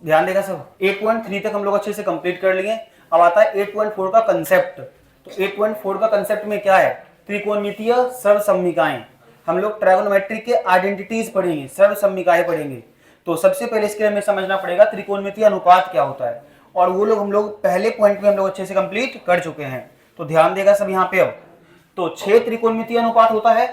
ध्यान देगा सब। 8.3 तक हम लोग अच्छे से कंप्लीट कर लिए। अब आता है 8.4 का कंसेप्ट। तो 8.4 का कंसेप्ट में क्या है? त्रिकोणमितीय सर्वसम्मिकाएं। हम लोग ट्रायगोनोमेट्री के आइडेंटिटीज पढ़ेंगे, सर्वसम्मिकाएं पढ़ेंगे। तो सबसे पहले इसके लिए हमें समझना पड़ेगा त्रिकोणमितीय अनुपात क्या होता है, और वो लोग हम लोग पहले पॉइंट में हम लोग अच्छे से कंप्लीट कर चुके हैं। तो ध्यान देगा सब यहाँ पे। अब तो 6 त्रिकोणमितीय अनुपात होता है।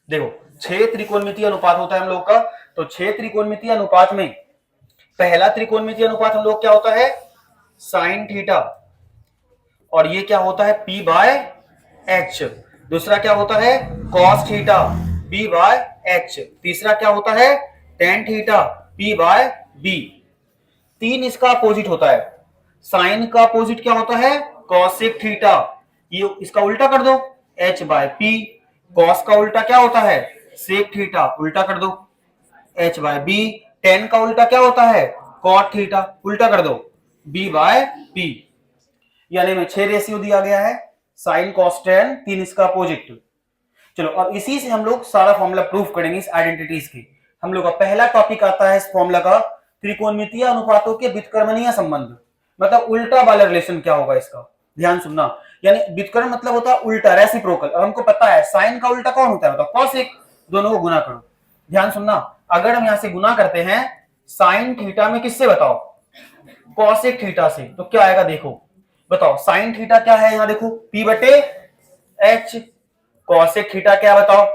देखो 6 त्रिकोणमितीय अनुपात होता है हम लोग का। तो 6 त्रिकोणमितीय अनुपात में पहला त्रिकोणमितीय अनुपात हम लोग क्या होता है? Sine theta. और ये क्या होता है? P by H. दूसरा क्या होता है? Cos theta, P by H. तीसरा क्या होता है? Tan theta, P by B. तीन इसका अपोजिट होता है। साइन का अपोजिट क्या होता है? Cosec theta. ये इसका उल्टा कर दो, H बाय पी। कॉस का उल्टा क्या होता है? सेक थीटा, उल्टा कर दो, H बाय बी। टेन का उल्टा क्या होता है? कॉट थीटा, उल्टा कर दो, B बाय पी। यानी में 6 रेशियो दिया गया है, साइन कॉस टेन, तीन इसका अपोजिट। चलो अब इसी से हम लोग सारा फॉर्मूला प्रूफ करेंगे इस आइडेंटिटीज की। हम लोग का पहला टॉपिक आता है इस फॉर्मूला का, त्रिकोणमितीय अनुपातों के व्युत्क्रमणीय संबंध। मतलब उल्टा वाला रिलेशन क्या होगा इसका, ध्यान सुनना। यानी व्युत्क्रम मतलब होता है उल्टा, रेसिप्रोकल। और हमको पता है साइन का उल्टा कौन होता है? बताओ, कॉसेक। दोनों को गुना करो। ध्यान सुनना, अगर हम यहां से गुना करते हैं साइन थीटा में किससे? बताओ, कॉसेक थीटा से। तो क्या आएगा देखो, बताओ साइन थीटा क्या है? यहां देखो, P बटे एच। कॉसेक थीटा क्या बताओ?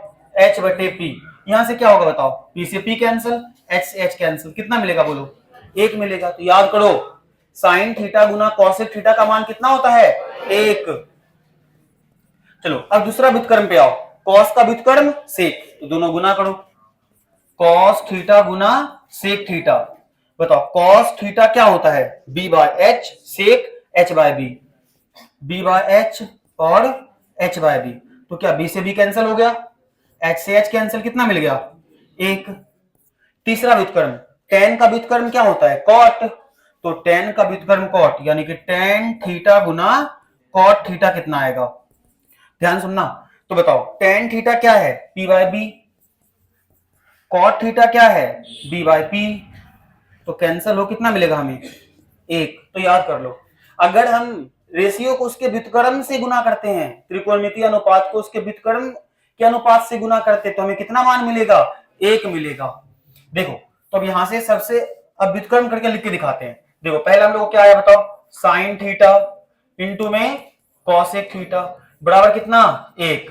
H बटे P। यहां से क्या होगा बताओ? P से P कैंसिल, H से H कैंसिल, कितना मिलेगा बोलो? 1 मिलेगा। तो याद करो, साइन थीटा गुना कॉसेक थीटा का मान कितना होता है? 1। चलो अब दूसरा व्युत्क्रम पे आओ, कॉस का व्युत्क्रम सेक, तो दोनों गुना करो, कॉस थीटा गुना सेक थीटा। बताओ कॉस थीटा क्या होता है? B by H, sec H by B. B by H और H बाय बी। तो क्या B से B कैंसिल हो गया, H से H कैंसिल, कितना मिल गया? 1। तीसरा व्युत्क्रम, टेन का व्युत्क्रम क्या होता है? कॉट। तो टेन का व्युत्क्रम कॉट, यानी कि टेन थीटा गुना कॉट थीटा कितना आएगा? ध्यान सुनना। तो बताओ टेन थीटा क्या है? P by B. Cot theta क्या है? B by P. तो कैंसिल हो, कितना मिलेगा हमें? 1। तो याद कर लो, अगर हम रेशियो को उसके व्युत्क्रम से गुना करते हैं, त्रिकोणमितीय अनुपात को उसके व्युत्क्रम के अनुपात से गुना करते, तो हमें कितना मान मिलेगा? 1 मिलेगा। देखो तो अब यहां से सबसे अब व्युत्क्रम करके लिख के दिखाते हैं। देखो पहला हम लोग क्या आया बताओ? साइन थीटा इंटू में कॉसेक थीटा बराबर कितना? 1।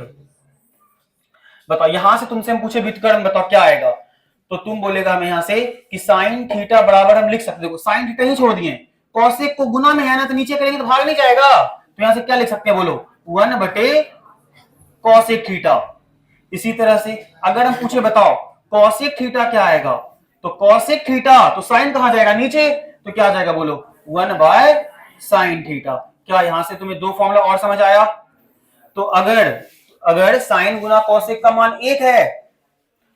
बताओ यहां से तुमसे हम पूछे व्युत्क्रम, बताओ क्या आएगा? तो तुम बोलेगा हमें यहां से कि साइन थीटा बराबर हम लिख सकते हो, साइन थीटा ही छोड़ दिए, कॉसेक को गुना में है ना, तो नीचे करेंगे तो भाग नहीं जाएगा। तो यहां से क्या लिख सकते हैं बोलो? 1 बटे कॉसेक थीटा। इसी तरह से अगर हम पूछे बताओ कॉसेक थीटा क्या आएगा, तो कॉसेक थीटा, तो साइन कहां जाएगा? नीचे। तो क्या आ जाएगा बोलो? 1 बाय साइन थीटा। क्या यहां से तुम्हें दो फॉर्मूला और समझ आया? तो अगर अगर साइन गुना कॉसेक का मान 1 है,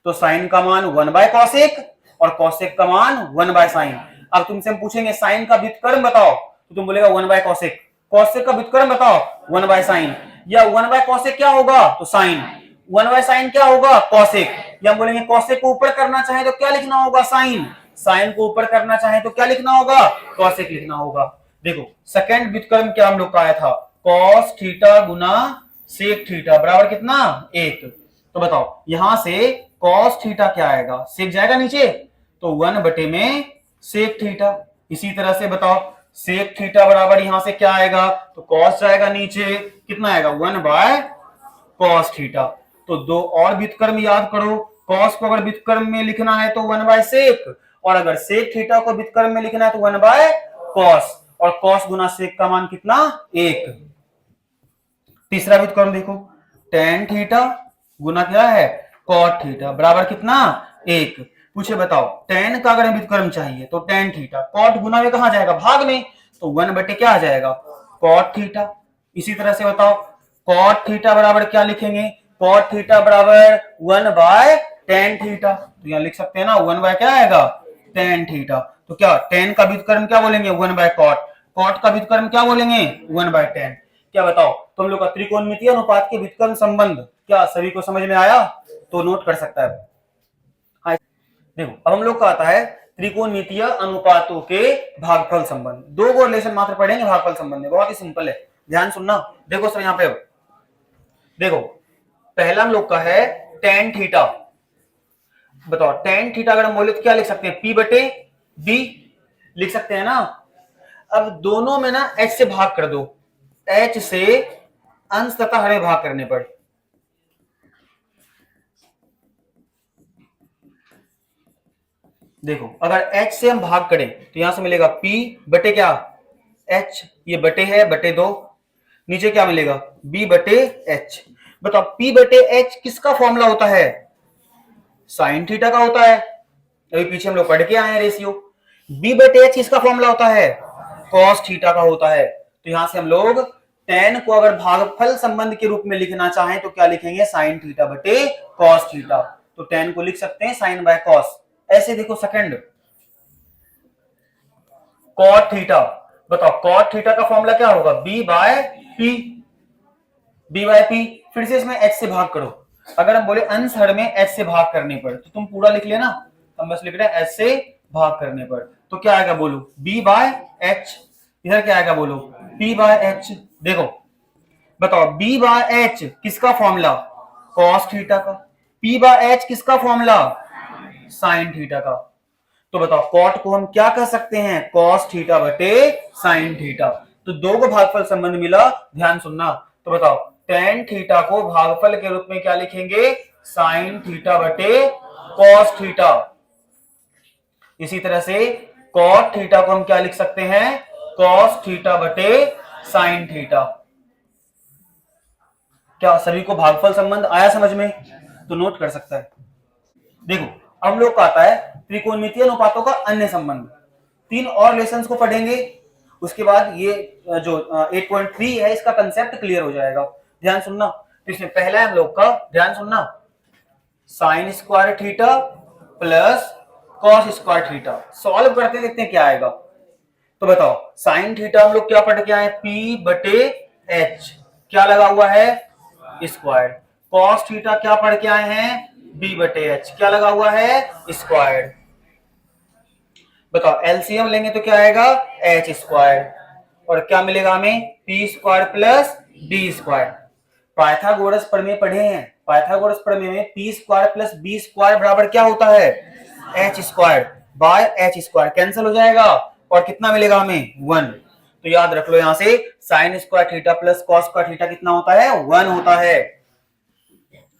तो साइन का मान 1 बाय कॉसेक और कॉसेक का मान 1 बाय साइन। अब तुमसे हम पूछेंगे साइन का व्युत्क्रम बताओ, तो तुम बोलेगा 1 बाय कॉसेक। कॉसेक का व्युत्क्रम बताओ, 1 बाय साइन। या 1 बाय कॉसेक क्या होगा? तो साइन। 1 बाय साइन क्या होगा? कॉसेक। या हम बोलेंगे कॉसेक को ऊपर करना चाहे तो क्या लिखना होगा? साइन। साइन को ऊपर करना चाहे तो क्या लिखना होगा? कॉसेक लिखना होगा। देखो सेकंड व्युत्क्रम क्या हम लोग का आया था? कॉस थीटा गुना सेक थीटा बराबर कितना? 1। तो बताओ यहां से कॉस थीटा क्या आएगा? सेक जाएगा नीचे, तो 1 बटे में सेक थीटा। इसी तरह से बताओ सेक थीटा बराबर यहां से क्या आएगा? तो कॉस जाएगा नीचे, कितना आएगा? 1 बाय कॉस थीटा। तो दो और व्युत्क्रम याद करो, कॉस को अगर व्युत्क्रम में लिखना है तो 1 बाय सेक, और अगर सेक थीटा को व्युत्क्रम में लिखना है तो 1 बाय कॉस, और कॉस गुना सेक का मान कितना? 1। तीसरा व्युत्क्रम देखो, टेन थीटा गुना क्या है? कॉट थीटा बराबर कितना? 1। पूछे बताओ टेन का अगर व्युत्क्रम चाहिए तो टेन थीटा, कॉट गुना में कहां जाएगा? भाग में, तो 1 बटे क्या आ जाएगा? Cot theta. इसी तरह से बताओ कॉट थीटा बराबर क्या लिखेंगे? कॉट थीटा बराबर 1 बाय टेन थीटा। तो यहां लिख सकते हैं ना, 1 बाय क्या आएगा? Tan theta. तो क्या टेन का व्युत्क्रम क्या बोलेंगे? 1 बाय कॉट। कॉट का व्युत्क्रम क्या बोलेंगे? 1 बाय टेन। क्या बताओ, तुम लोग का त्रिकोणमितीय अनुपात के व्युत्क्रम संबंध क्या सभी को समझ में आया? तो नोट कर सकता है। हाँ, देखो अब हम लोग का आता है त्रिकोणमितीय अनुपातों के भागफल संबंध। दो रिलेशन मात्र पढ़ेंगे भागफल संबंध में, बहुत ही सिंपल है, ध्यान सुनना। देखो सर यहाँ पे देखो, पहला हम लोग का है टेन थीटा। बताओ टेन थीटा अगर हम बोले तो क्या लिख सकते हैं, P बटे B लिख सकते हैं ना। अब दोनों में ना H से भाग कर दो, H से अंश तथा हरे भाग करने पर देखो, अगर H से हम भाग करें तो यहां से मिलेगा P बटे क्या H, ये बटे है बटे 2, नीचे क्या मिलेगा B बटे H। बताओ P बटे H किसका फॉर्मूला होता है, साइन थीटा का होता है। अभी पीछे हम लोग पढ़ के आए हैं रेशियो। B बटे H किसका फॉर्मूला होता है, कॉस थीटा का होता है। तो यहां से हम लोग टेन को अगर भागफल संबंध के रूप में लिखना चाहें तो क्या लिखेंगे, साइन थीटा बटे कॉस थीटा। तो टेन को लिख सकते हैं साइन बाय कॉस। ऐसे देखो सेकंड कॉट थीटा। बताओ कॉट थीटा का फॉर्मूला क्या होगा, B by P. B by P, फिर से इसमें एच से भाग करो। अगर हम बोले अंश हर में एच से भाग करने पर तो तुम पूरा लिख लेना, हम बस लिख रहे हैं एच से भाग करने पर। तो क्या आएगा बोलो, बी बाय एच। इधर क्या आएगा बोलो, पी बाय एच। देखो बताओ बी बाय एच किसका फॉर्मूला, कॉस थीटा का। पी बाय एच किसका फॉर्मूला, साइन थीटा का। तो बताओ कॉट को हम क्या कह सकते हैं, कॉस थीटा बटे साइन थीटा। तो दो को भागफल संबंध मिला, ध्यान सुनना। तो बताओ टेन थीटा को भागफल के रूप में क्या लिखेंगे, साइन थीटा बटे कॉस थीटा। इसी तरह से कॉट थीटा को हम क्या लिख सकते हैं, कॉस थीटा बटे साइन थीटा। क्या सभी को भागफल संबंध आया समझ में? तो नोट कर सकता है। देखो अब हम लोग का आता है त्रिकोणमितीय अनुपातों का अन्य संबंध। तीन और रिलेशंस को पढ़ेंगे, उसके बाद ये जो 8.3 है इसका कंसेप्ट क्लियर हो जाएगा। ध्यान सुनना। तो इसमें पहला है हम लोग का, ध्यान सुनना, sign square theta plus cos square theta. Solve करते देखते हैं क्या आएगा। तो बताओ साइन थीटा हम लोग क्या पढ़ के आए, P बटे H, क्या लगा हुआ है स्क्वायर। कॉस थीटा क्या पढ़ के आए हैं, B बटे H, क्या लगा हुआ है स्क्वायर। बताओ एलसीएम लेंगे तो क्या आएगा, H स्क्वायर, और क्या मिलेगा हमें, P square plus D square. Pythagoras प्रमेय पढ़े हैं, पाइथागोरस प्रमेय में P square plus B square बराबर क्या होता है, H square by H square, cancel हो जाएगा और कितना मिलेगा हमें 1। तो याद रख लो यहां से sine square theta plus cos square theta कितना होता है, 1 होता है।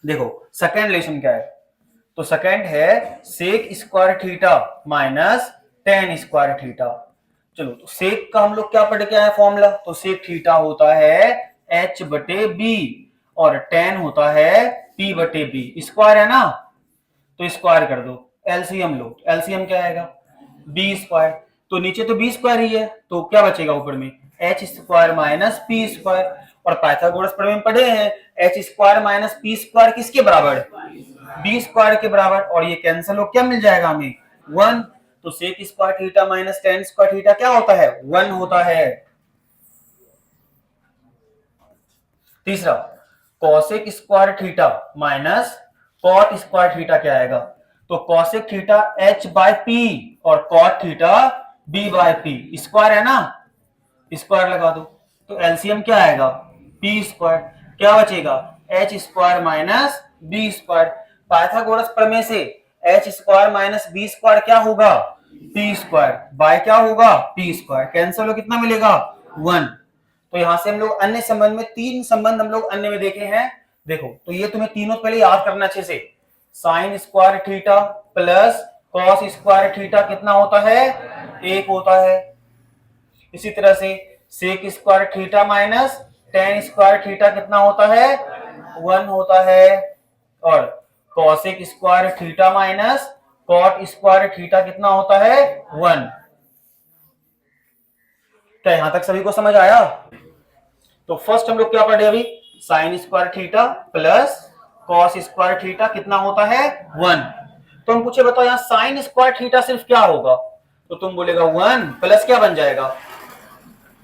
देखो सेकेंड रिलेशन क्या है, तो सेकेंड है sec square theta minus tan square theta. चलो तो सेक का हम लोग क्या पढ़ के आए फॉर्मूला, तो सेक थीटा होता है H बटे बी और टेन होता है P बटे बी। स्क्वायर है ना, तो स्क्वायर कर दो, एलसीएम लो, एलसीएम क्या आएगा बी स्क्वायर। तो नीचे तो बी स्क्वायर ही है, तो क्या बचेगा ऊपर में, H square minus P square. और पाइथागोरस प्रमेय में पढ़े हैं H square minus P square किसके बराबर, बी स्क्वायर के बराबर, और ये कैंसिल हो क्या मिल जाएगा हमें 1। तो sec square theta minus tan square theta क्या होता है, 1 होता है। तीसरा cosec square theta minus cot square theta क्या आएगा, तो cosec theta H by P और cot theta B by P. Square है ना, स्क्वायर लगा दो, तो एलसीएम क्या आएगा P स्क्वायर, क्या बचेगा H square minus B square. Pythagoras प्रमेय से H square minus B square क्या होगा, P स्क्वायर बाय क्या होगा P स्क्वायर, कैंसिल हो कितना मिलेगा 1। तो यहां से हम लोग अन्य संबंध में तीन संबंध हम लोग अन्य में देखे हैं। देखो तो ये तुम्हें तीनों पहले याद करना अच्छे से, sine square theta plus cos square theta कितना होता है, 1 होता है। इसी तरह से sec square theta minus tan square theta कितना होता है, 1 होता है। और cosec square theta minus cot square theta कितना होता है, 1। क्या यहां तक सभी को समझ आया? तो फर्स्ट हम लोग क्या पढ़े अभी, sign square theta plus cos square theta कितना होता है 1। तो हम पूछे बताओ यहाँ साइन स्क्वायर थीटा सिर्फ क्या होगा, तो तुम बोलेगा 1 प्लस क्या बन जाएगा,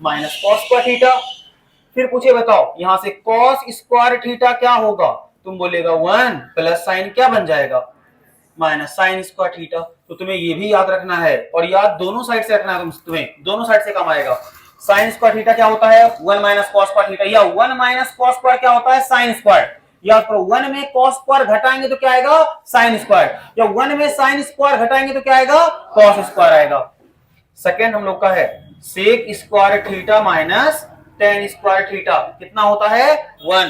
माइनस कॉस स्क्वायर थीटा। फिर पूछे बताओ यहां से कॉस स्क्वायर थीटा क्या होगा, तुम बोलेगा 1 प्लस साइन क्या बन जाएगा, माइनस साइन स्क्वायर थीटा। तो तुम्हें ये भी याद रखना है, और याद दोनों साइड से रखना है, तुम्हें दोनों साइड से काम आएगा। साइन स्क्वायर थीटा क्या होता है 1 माइनस कॉस स्क्वायर थीटा, या 1 माइनस कॉस स्क्वायर क्या होता है साइन स्क्वायर, या तो 1 में कॉस स्क्वायर घटाएंगे तो क्या आएगा साइन स्क्वायर, या 1 में साइन स्क्वायर घटाएंगे तो क्या आएगा कॉस स्क्वायर आएगा। सेकंड हम लोग का है sec square theta minus tan square theta कितना होता है 1।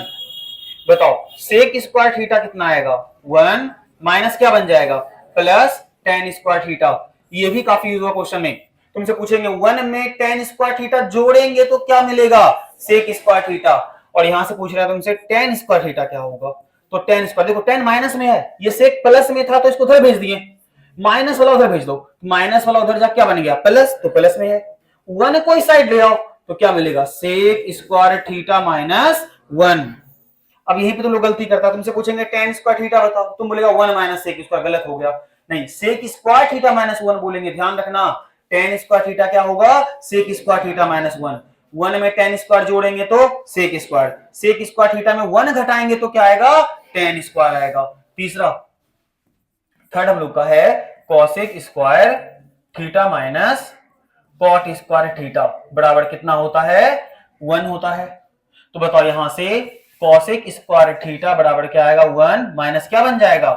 बताओ सेक स्क्वायर थीटा कितना आएगा 1 माइनस क्या बन जाएगा प्लस टेन स्क्वायर थीटा। ये भी काफी यूज हुआ क्वेश्चन में, तुमसे पूछेंगे 1 में टेन स्क्वायर थीटा जोड़ेंगे तो क्या मिलेगा सेक स्क्वायर थीटा, और यहां से पूछ रहा है तुमसे टेन स्क्वायर थीटा क्या होगा। तो टेन स्क्वायर देखो टेन माइनस में है, ये सेक प्लस में था तो इसको उधर भेज दिए, माइनस वाला उधर भेज दो, माइनस वाला उधर जा क्या बन गया प्लस, तो प्लस में है 1 कोई साइड ले आओ तो क्या मिलेगा सेक स्क्वायर थीटा माइनस 1। अब यहीं पे तुम लोग गलती करता, तुमसे पूछेंगे टेन स्क्वायर थीटा बताओ, तुम बोलेगा 1 माइनस सेक स्क्वायर, गलत हो गया, नहीं सेक स्क्वायर थीटा माइनस 1 बोलेंगे। ध्यान रखना टेन स्क्वायर थीटा क्या होगा सेक स्क्वायर थीटा माइनस 1, 1 में टेन स्क्वायर जोड़ेंगे तो sec square, sec square theta में 1 घटाएंगे तो क्या आएगा टेन स्क्वायर आएगा। तीसरा थर्ड हम लोग का है cosec square theta minus cot square theta बराबर कितना होता है 1 होता है। तो बताओ यहां से कॉसेक स्क्वायर थीटा बराबर क्या आएगा 1 माइनस क्या बन जाएगा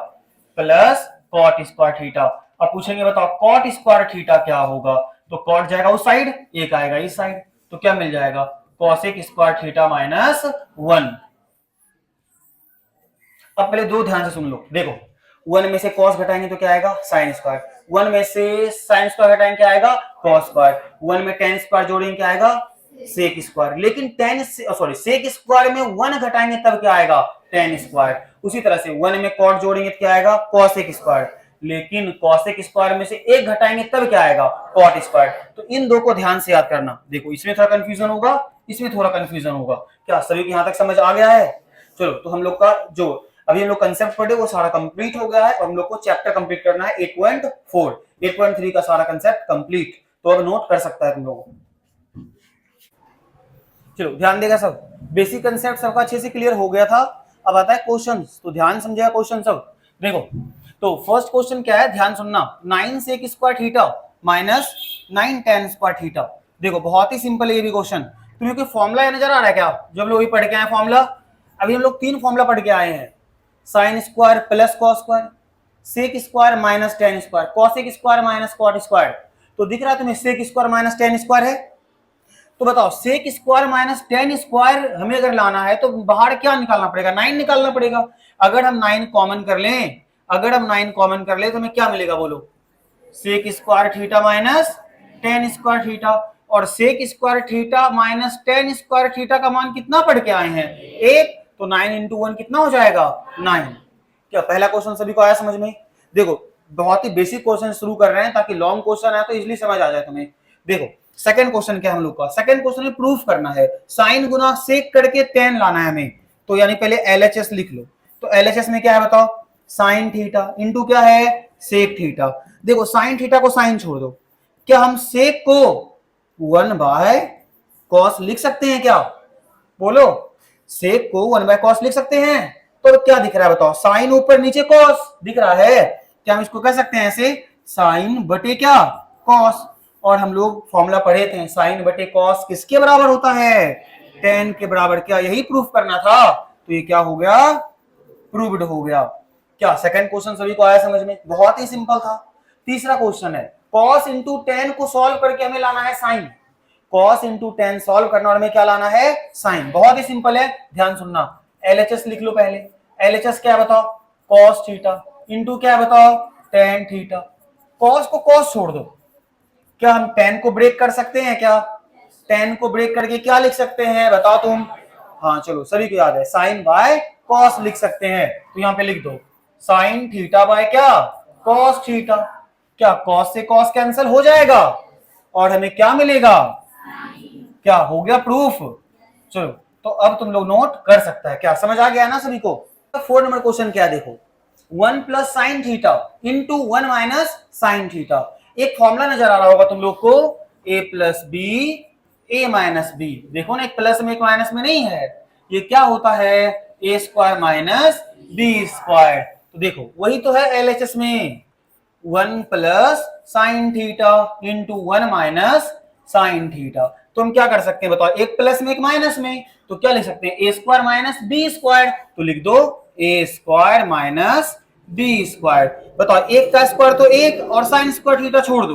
प्लस कॉट स्क्वायर थीटा। अब पूछेंगे बताओ कॉट स्क्वायर थीटा क्या होगा, तो कॉट जाएगा उस साइड, एक आएगा इस साइड, तो क्या मिल जाएगा कॉसेक स्क्वायर थीटा माइनस 1। अब पहले दो ध्यान से सुन लो, देखो 1 में से कॉस घटाएंगे तो क्या आएगा साइन स्क्वायर, 1 में से साइन स्क्वायर घटाएंगे क्या आएगा कॉस स्क्वायर, 1 में टेन स्क्वायर जोड़ेंगे क्या आएगा सेक स्क्वायर, लेकिन सेक स्क्वायर में 1 घटाएंगे तब क्या आएगा टेन स्क्वायर। उसी तरह से 1 में कॉट जोड़ेंगे तो क्या आएगा कॉसेक स्क्वायर, लेकिन कॉसेक स्क्वायर में से 1 घटाएंगे तब क्या आएगा कॉट स्क्वायर। तो इन दो को ध्यान से याद करना, देखो इसमें थोड़ा कंफ्यूजन होगा, इसमें थोड़ा कंफ्यूजन होगा, क्या सभी को यहां तक समझ आ गया है। चलो तो हम लोग का जो अभी हम लोग कंसेप्ट पढ़े वो सारा कंप्लीट हो गया है, और हम लोग को चैप्टर कंप्लीट करना है 8.4, 8.3 का सारा कंसेप्ट कंप्लीट। तो अब नोट कर सकता है तुम लोगों को। चलो ध्यान देगा सब, बेसिक कंसेप्ट सबका अच्छे से क्लियर हो गया था। अब आता है क्वेश्चंस, तो ध्यान समझेगा क्वेश्चन सब। देखो तो फर्स्ट क्वेश्चन क्या है ध्यान सुनना, 9 sec square theta minus 9 tan square theta. देखो बहुत ही सिंपल है ये भी क्वेश्चन। तुम्हें कोई फॉर्मूला नजर आ रहा है क्या, जो हम लोग अभी पढ़ के आए फॉर्मूला, अभी हम लोग 3 फॉर्मूला पढ़ के आए हैं, sine square plus cos square, sec square minus tan square, cosec square minus cot square. तो दिख रहा है तुम्हें sec square minus tan square है, तो बताओ sec square minus tan square हमें अगर लाना है तो बाहर क्या निकालना पड़ेगा 9 निकालना पड़ेगा। अगर हम 9 कॉमन कर लें, अगर हम 9 कॉमन कर ले तो हमें क्या मिलेगा बोलो sec square theta minus tan square theta, और sec square theta minus tan square theta का मान कितना पढ़ के आए हैं 1, तो 9 इंटू 1 कितना हो जाएगा 9। क्या पहला क्वेश्चन सभी को आया समझ में। देखो बहुत ही बेसिक क्वेश्चन शुरू कर रहे हैं ताकि लॉन्ग क्वेश्चन है तो इजीली समझ आ जाए तुम्हें। देखो सेकंड क्वेश्चन क्या हम लोग का, सेकंड क्वेश्चन में प्रूफ करना है, साइन गुना सेक करके टेन लाना है हमें। तो यानी पहले एलएचएस लिख लो, तो एलएचएस में क्या है बताओ साइन थीटा इंटू क्या है सेक थीटा। देखो साइन थीटा को साइन छोड़ दो, क्या हम सेक को 1 बाय कॉस लिख सकते हैं क्या, बोलो सेक को 1 बाय कॉस लिख सकते हैं। तो क्या दिख रहा है बताओ साइन ऊपर नीचे कॉस दिख रहा है, क्या हम इसको कह सकते हैं ऐसे साइन बटे क्या कॉस। और हम लोग फॉर्मूला पढ़े थे साइन बटे कॉस किसके बराबर होता है टेन के बराबर, क्या यही प्रूफ करना था। तो ये क्या हो गया प्रूव्ड हो गया। क्या सेकंड क्वेश्चन सभी को आया समझ में, बहुत ही सिंपल था। तीसरा क्वेश्चन है कॉस इंटू टेन को सॉल्व करके हमें लाना है sine, cos into tan solve करना और हमें क्या लाना है साइन, बहुत ही सिंपल है। ध्यान सुनना एलएचएस लिख लो पहले, एलएचएस क्या बताओ कॉस थीटा इंटू क्या बताओ टेन थीटा। कॉस को कॉस छोड़ दो, क्या हम टेन को ब्रेक कर सकते हैं क्या, टेन को ब्रेक करके क्या लिख सकते हैं बताओ तुम। हाँ चलो सभी को याद है साइन बाय कॉस लिख सकते हैं, तो यहां पे लिख दो साइन थीटा बाय क्या कॉस थीटा। क्या कॉस से कॉस कैंसिल हो जाएगा और हमें क्या मिलेगा, क्या हो गया प्रूफ। चलो तो अब तुम लोग नोट कर सकता है, क्या समझ आ गया ना सभी को। 4 नंबर क्वेश्चन क्या देखो 1 plus sine theta into 1 minus sine theta. एक फॉर्मूला नजर आ रहा होगा तुम लोग को a plus B A minus B. देखो ना, एक प्लस में एक माइनस में नहीं है, ये क्या होता है A square minus B square. तो देखो वही तो है एलएचएस में, 1 plus sine theta into 1 minus sine theta. तो हम क्या कर सकते हैं बताओ, एक प्लस में एक माइनस में, तो क्या लिख सकते हैं ए स्क्वायर माइनस बी स्क्वायर। तो लिख दो ए स्क्वायर माइनस बी स्क्वायर। बताओ एक का स्क्वायर तो एक, और साइन स्क्वायर थीटा छोड़ दो।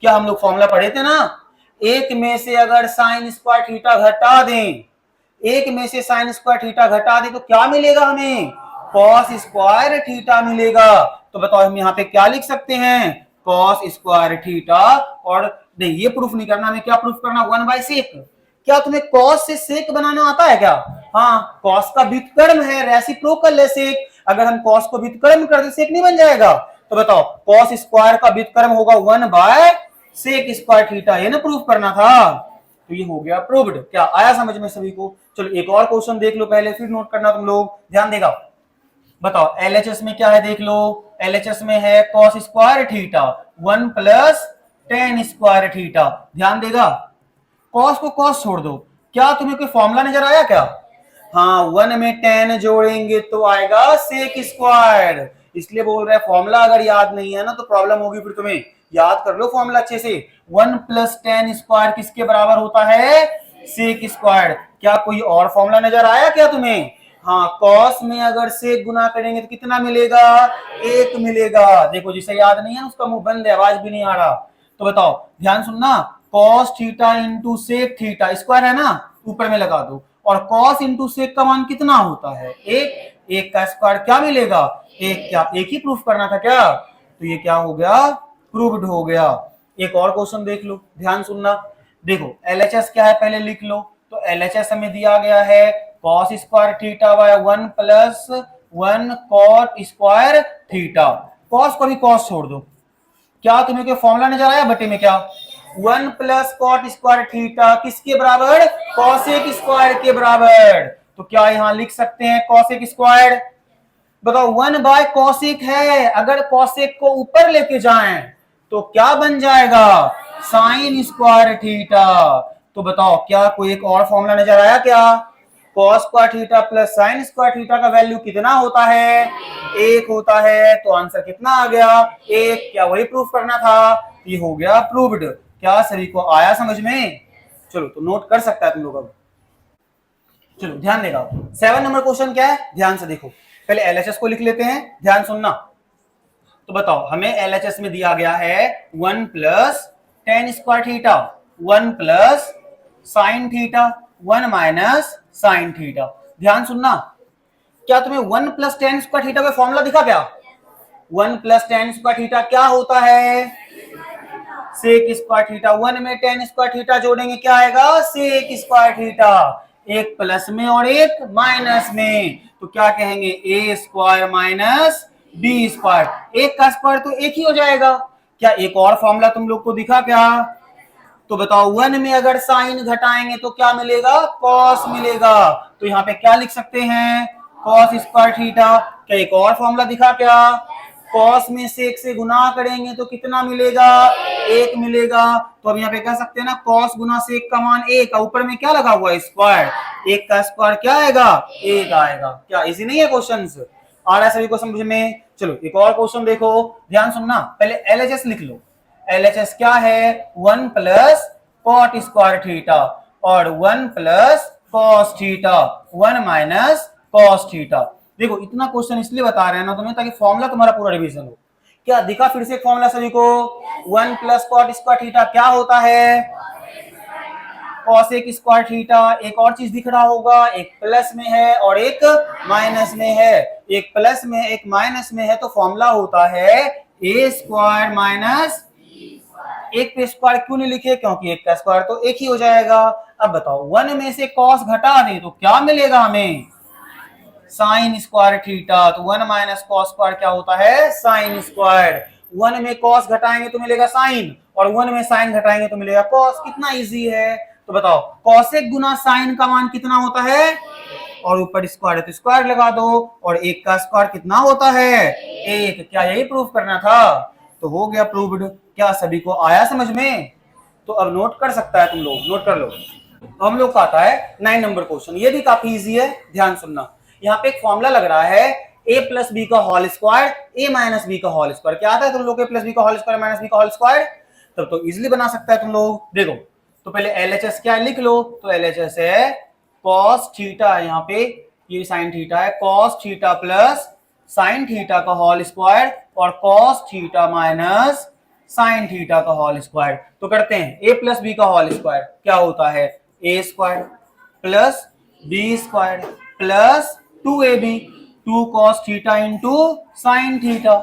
क्या हम लोग फॉर्मूला पढ़े थे ना, एक में से अगर साइन स्क्वायर थीटा घटा दें, एक में से साइन स्क्वायर थीटा घटा दें तो क्या मिलेगा हमें, कॉस स्क्वायर थीटा मिलेगा। तो बताओ हम यहाँ पे क्या लिख सकते हैं, कॉस स्क्वायर थीटा। और नहीं, ये प्रूफ नहीं करना, हमें क्या प्रूफ करना, 1/सेक। क्या तुम्हें कॉस से सेक बनाना आता है क्या? हाँ, कॉस का व्युत्क्रम है रेसिप्रोकल है सेक। अगर हम कॉस को व्युत्क्रम कर दे सेक नहीं बन जाएगा? तो बताओ कॉस स्क्वायर का व्युत्क्रम होगा 1/सेक स्क्वायर थीटा, ये ना प्रूफ करना था। तो ये हो गया प्रूव्ड। क्या आया समझ में सभी को? चलो एक और क्वेश्चन देख लो पहले, फिर नोट करना तुम लोग, ध्यान देगा। बताओ एलएचएस में क्या है देख लो, एलएचएस में है cos square theta 1 plus tan square theta. ध्यान देगा, कॉस को कॉस छोड़ दो। क्या तुम्हें कोई फॉर्मूला नजर आया क्या? हाँ, 1 में 10 जोड़ेंगे तो आएगा सेक स्क्वायर। इसलिए बोल रहे हैं फॉर्मूला अगर याद नहीं है ना तो प्रॉब्लम होगी फिर तुम्हें। याद कर लो फॉर्मूला अच्छे से। 1 प्लस 10 स्क्वायर किसके बराबर होता है, सेक स्क्वायर। क्या कोई और फॉर्मूला नजर आया क्या तुम्हें? हाँ, कॉस में अगर सेक गुना करेंगे तो कितना मिलेगा, 1 मिलेगा। देखो जिसे याद नहीं है उसका मुंह बंद है, आवाज भी नहीं आ रहा। तो बताओ ध्यान सुनना, cos theta into sec theta, square है ना, ऊपर में लगा दो। और कॉस इंटू सेक का मान कितना होता है, 1। 1 का स्क्वायर क्या मिलेगा, 1। क्या एक ही प्रूफ करना था क्या? तो ये क्या हो गया, प्रूव्ड हो गया। एक और क्वेश्चन देख लो, ध्यान सुनना। देखो एलएचएस क्या है पहले लिख लो। तो एलएचएस हमें दिया गया है cos square theta by 1 plus 1 cot square theta. Cos को भी कॉस छोड़ दो। क्या तुम्हें कोई फॉर्मूला नजर आया बटे में? क्या 1 प्लस कॉट स्क्वायर थीटा किसके बराबर, कॉसेक स्क्वायर के बराबर। तो क्या यहां लिख सकते हैं कॉसेक स्क्वायर? बताओ 1 बाय कॉसेक है, अगर कॉसेक को ऊपर लेके जाएं तो क्या बन जाएगा, साइन स्क्वायर थीटा। तो बताओ क्या कोई एक और फॉर्मूला नजर आया क्या? Cos square theta plus sign square theta का वैल्यू कितना होता है, 1 होता है। तो आंसर कितना आ गया, 1। क्या वही प्रूफ करना था? ये हो गया प्रूव्ड। क्या सभी को आया समझ में? चलो तो नोट कर सकता है तुम लोग अब। चलो ध्यान देगा, 7 नंबर क्वेश्चन क्या है, ध्यान से देखो। पहले एलएचएस को लिख लेते हैं, ध्यान सुनना। तो बताओ हमें एलएचएस में दिया गया है 1 plus tan square theta 1 plus sine theta 1 minus sine theta. ध्यान सुनना, क्या तुम्हें 1 प्लस टेन स्क्वायर थीटा का फॉर्मूला दिखा क्या? 1 प्लस टेन स्क्वायर थीटा क्या होता है, सेक स्क्वायर थीटा। 1 में टेन स्क्वायर थीटा जोड़ेंगे क्या आएगा, सेक स्क्वायर थीटा। एक प्लस में और एक माइनस में, तो क्या कहेंगे, ए स्क्वायर माइनस बी स्क्वायर। एक का स्क्वायर तो एक ही हो जाएगा। क्या एक और फॉर्मूला तुम लोग को दिखा क्या? तो बताओ 1 में अगर साइन घटाएंगे तो क्या मिलेगा, कॉस मिलेगा। तो यहाँ पे क्या लिख सकते हैं, कॉस स्क्वायर थीटा। क्या एक और फॉर्मूला दिखा क्या? कॉस में सेक से गुना करेंगे तो कितना मिलेगा, 1 मिलेगा। तो अब यहाँ पे कह सकते हैं ना, कॉस गुना सेक का मान 1, ऊपर में क्या लगा हुआ है, स्क्वायर। 1 का स्क्वायर क्या आएगा, 1 आएगा। क्या इजी नहीं है क्वेश्चन? आ रहा है सभी को समझ में? चलो एक और क्वेश्चन देखो, ध्यान सुनना। पहले एलएचएस लिख लो। एलएचएस क्या है, 1 प्लस कॉट स्क्वायर थीटा और 1 plus cos theta 1 minus cos theta. देखो इतना क्वेश्चन इसलिए बता रहे हैं ना तुम्हें, ताकि फॉर्मूला तुम्हारा पूरा रिवीजन हो। क्या दिखा फिर से फॉर्मूला सभी को? 1 प्लस कॉट स्क्वायर थीटा क्या होता है, कॉसेक स्क्वायर थीटा। एक और चीज दिख रहा होगा, एक प्लस में है और एक माइनस में है। एक प्लस में एक माइनस में है तो फॉर्मूला होता है ए स्क्वायर माइनस, एक पे स्क्वायर क्यों नहीं लिखे, क्योंकि एक का स्क्वायर तो एक ही हो जाएगा। अब बताओ 1 में से कॉस घटा दे तो क्या मिलेगा हमें, साइन स्क्वायर थीटा। तो 1 माइनस कॉस स्क्वायर क्या होता है, साइन स्क्वायर। 1 में कॉस घटाएंगे तो मिलेगा साइन, और 1 में साइन घटाएंगे तो मिलेगा कॉस। कितना इजी है। तो बताओ कॉसेक गुना साइन का मान कितना होता है, और ऊपर स्क्वायर है तो स्क्वायर लगा दो, और 1 का स्क्वायर कितना होता है, 1। क्या यही प्रूफ करना था? तो हो गया प्रूव्ड। क्या सभी को आया समझ में? तो अब नोट कर सकता है तुम लोग, नोट कर लो। हम लोग का आता है 9 नंबर क्वेश्चन। ये भी काफी इजी है, ध्यान सुनना। यहाँ पे एक फॉर्मूला लग रहा है a प्लस बी का whole square a minus B का होल स्क्वायर। क्या आता है तुम लोग a प्लस बी का होल स्क्वायर माइनस बी का होल स्क्वायर? तब तो इजिली बना सकता है तुम लोग। देखो तो पहले एलएचएस क्या है लिख लो। तो एलएचएस है कॉस थीटा, यहाँ पे ये साइन थीटा है, cos theta plus sine theta का होल स्क्वायर और cos theta minus sine theta का होल स्क्वायर। तो करते हैं a प्लस बी का होल स्क्वायर क्या होता है a square plus B square plus 2ab 2 cos theta into sine theta.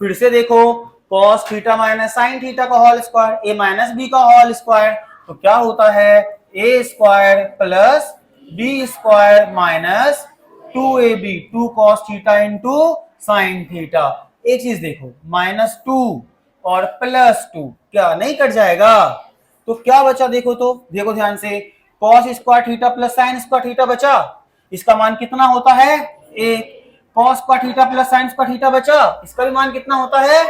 फिर से देखो cos theta minus sine theta का whole square a minus B का होल स्क्वायर। तो क्या होता है a square plus B square minus 2ab 2 cos theta into sine theta. एक चीज देखो -2 और +2 क्या नहीं कट जाएगा? तो क्या बचा देखो, तो देखो ध्यान से, cos square theta plus sign square theta बचा। इसका मान कितना होता है 1। Cos square theta plus sign square theta बचा, इसका भी मान कितना होता है?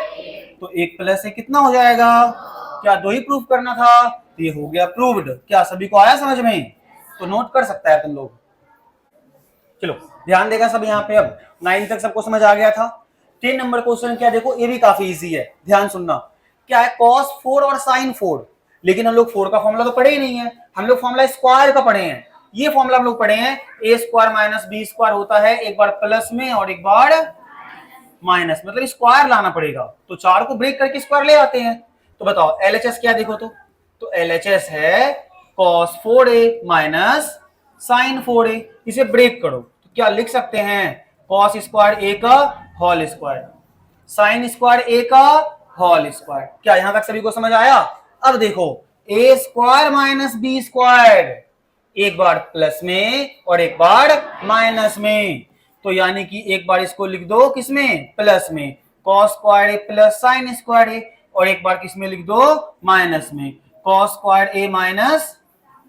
तो 1 प्लस से कितना हो जाएगा? क्या 2 ही प्रूव करना था? तो ये हो गया प्रूव्ड। क्या सभी को आया समझ में? तो नोट कर सकता है तुम लोग। चलो ध्यान देगा सब यहाँ पे। अब 9 तक सबको समझ आ गया था। 10 नंबर क्वेश्चन क्या देखो, ये भी काफी इजी है, ध्यान सुनना। क्या है cos 4 और sin 4। लेकिन हम लोग 4 का फॉर्मूला तो पढ़े ही नहीं है, हम लोग फॉर्मूला स्क्वायर का पढ़े हैं। ये फॉर्मूला हम लोग पढ़े हैं a square minus B square होता है, एक बार प्लस में और एक बार माइनस, मतलब स्क्वायर लाना पड़ेगा। तो 4 को ब्रेक करके स्क्वायर ले आते हैं। तो बताओ एलएचएस क्या देखो, तो एलएचएस है cos 4a minus sign 4a। इसे ब्रेक करो तो क्या लिख सकते हैं? cos स्क्वायर a का whole square sine square a का होल स्क्वायर। क्या यहां तक सभी को समझ आया? अब देखो a square minus B square, एक बार प्लस में और एक बार माइनस में। तो यानी कि एक बार इसको लिख दो किसमें? प्लस में, cos square a plus sign square a, और एक बार किसमें लिख दो? माइनस में, cos square a minus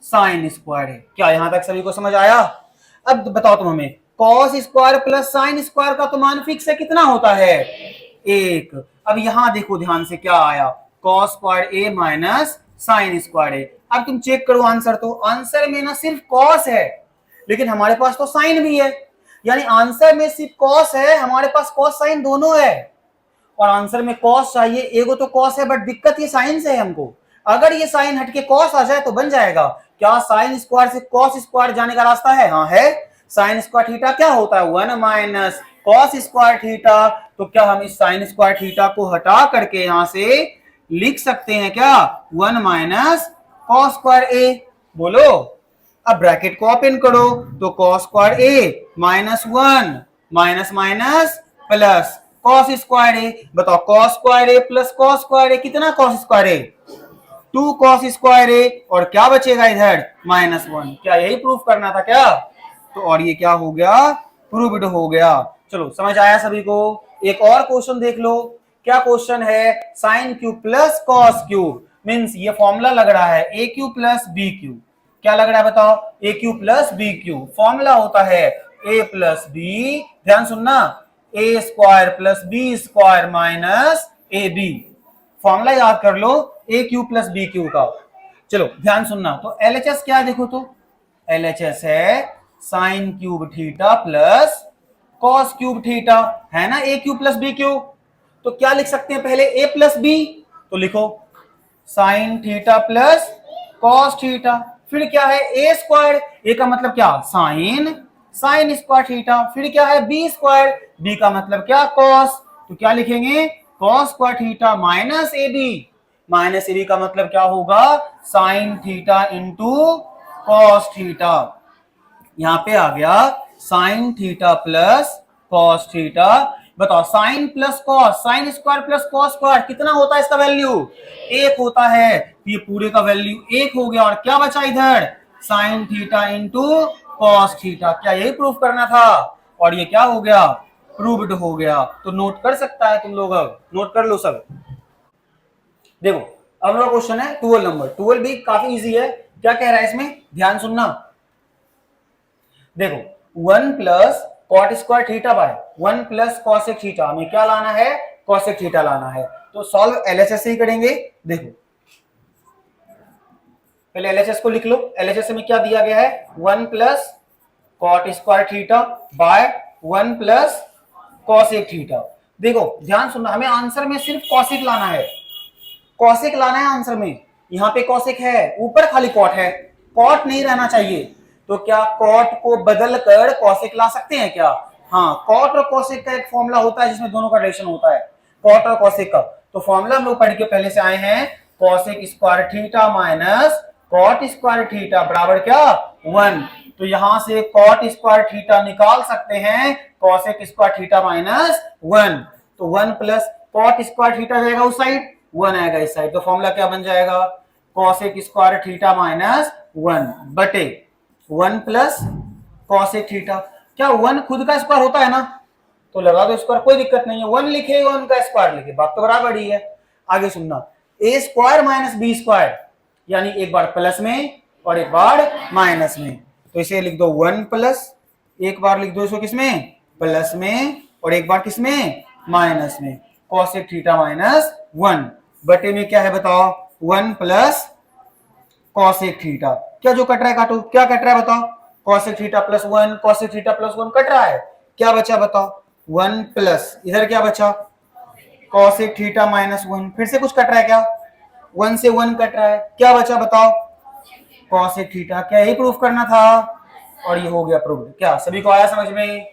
sine square है। क्या यहां तक सभी को समझ आया? अब बताओ तुम हमें, cos square plus sine square का तो मान फिक्स है, कितना होता है? 1। अब यहां देखो ध्यान से क्या आया, cos square a minus sine square है। अब तुम चेक करो आंसर, तो आंसर में ना सिर्फ cos है, लेकिन हमारे पास तो साइन भी है। यानी आंसर में सिर्फ cos है, हमारे पास cos साइन दोनों है। और आंसर में cos चाहिए, एगो तो cos है, बट दिक्कत ये साइन से है हमको। अगर ये साइन हटके cos आ जाए तो बन जाएगा। क्या साइन स्क्वायर से cos स्क्वायर जाने का रास्ता है? हाँ है। साइन स्क्वायर थीटा क्या होता है? 1 माइनस cos स्क्वायर थीटा। तो क्या हम इस साइन स्क्वायर थीटा को हटा करके यहां से लिख सकते हैं क्या? 1 माइनस cos स्क्वायर a। बोलो। अब ब्रैकेट को ओपन करो, तो cos square a minus 1 minus minus plus cos square a। बताओ cos square a plus cos square a कितना? cos square a 2 cos square a, और क्या बचेगा इधर? -1। क्या यही प्रूफ करना था क्या? तो और ये क्या हो गया? प्रूव्ड हो गया। चलो समझ आया सभी को? एक और क्वेश्चन देख लो। क्या क्वेश्चन है? Sine cube plus cos cube, means ये फॉर्मूला लग रहा है A cube plus B cube. क्या लग रहा है बताओ? A cube plus B cube. Formula होता है ए प्लस बी, ध्यान सुनना, A square plus B square minus A B. Formula याद कर लो A cube plus B cube का। चलो ध्यान सुनना, तो एलएचएस क्या है देखो, तो एलएचएस है sine cube theta plus cos cube theta, है ना, ए क्यूब प्लस बी क्यूब। तो क्या लिख सकते हैं पहले? ए प्लस बी, तो लिखो sine theta plus cos theta. फिर क्या है? ए स्क्वायर, ए का मतलब क्या? Sine, sine square theta. फिर क्या है? बी स्क्वायर, बी का मतलब क्या? कॉस। तो क्या लिखेंगे? Cos square theta minus A B. Minus A B का मतलब क्या होगा? Sine theta into cos theta. यहां पे आ गया sine theta plus cos theta. बताओ sine plus cos, sine square plus cos square कितना होता है? इसका वैल्यू 1 होता है। ये पूरे का वैल्यू 1 हो गया, और क्या बचा इधर? Sign theta into cos theta. क्या यही प्रूफ करना था? और ये क्या हो गया? प्रूव्ड हो गया। तो नोट कर सकता है तुम लोग, अब नोट कर लो सब। देखो अगला क्वेश्चन है 12 नंबर। 12 भी काफी इजी है। क्या कह रहा है इसमें? ध्यान सुनना। देखो 1 plus cot square theta by 1 plus cosec theta, हमें क्या लाना है? कॉसेक थीटा लाना है। तो सॉल्व एलएचएस से ही करेंगे। देखो पहले एलएचएस को लिख लो। एलएचएस में क्या दिया गया है, 1 plus cot square theta by 1 plus cosec theta. देखो ध्यान सुनना, हमें आंसर में सिर्फ कॉसेक लाना है, कॉसेक लाना है आंसर में। यहां पे कॉसेक है, ऊपर खाली कॉट है, कॉट नहीं रहना चाहिए। तो क्या कॉट को बदल कर कॉसेक ला सकते हैं क्या? हाँ, कॉट और कॉसेक का एक फॉर्मूला होता है जिसमें दोनों का रिलेशन होता है, कॉट और कॉसेक का। तो फॉर्मूला हम लोग पढ़ के पहले से आए हैं, cosec square theta minus cot square theta बराबर क्या, 1। तो यहां से कॉट स्क्वायर थीटा निकाल सकते हैं, कॉसेक स्क्वायर थीटा माइनस 1। तो 1 प्लस कॉट स्क्वायर थीटा जाएगा उस साइड, 1 आएगा इस साइड। तो फॉर्मूला क्या बन जाएगा, कॉसेक स्क्वायर थीटा माइनस 1 बटे 1 प्लस कॉसेक थीटा। क्या 1 खुद का स्क्वायर होता है ना, तो लगा दो स्क्वायर, कोई दिक्कत नहीं है। 1 लिखे 1 का स्क्वायर लिखे, बात तो बराबर ही है। आगे सुनना, A square minus B square, यानी एक बार प्लस में और एक बार माइनस में। तो इसे लिख दो 1 प्लस, एक बार लिख दो इसको किसमें, प्लस में, और एक बार किसमें, माइनस में। कॉसेक थीटा माइनस 1 बटे में क्या है बताओ, 1 प्लस कॉसेक थीटा। क्या जो कट रहा है काटो, क्या कट रहा है बताओ, cosec theta plus 1, cosec theta plus 1 cut रहा है। क्या बचा बताओ, 1 प्लस इधर क्या बचा, कॉसेक थीटा माइनस 1। फिर से कुछ कट रहा है क्या, 1 से 1 कट रहा है। क्या बचा बताओ, कॉसेक थीटा। क्या यही प्रूफ करना था, और ये हो गया प्रूफ। क्या सभी को आया समझ में?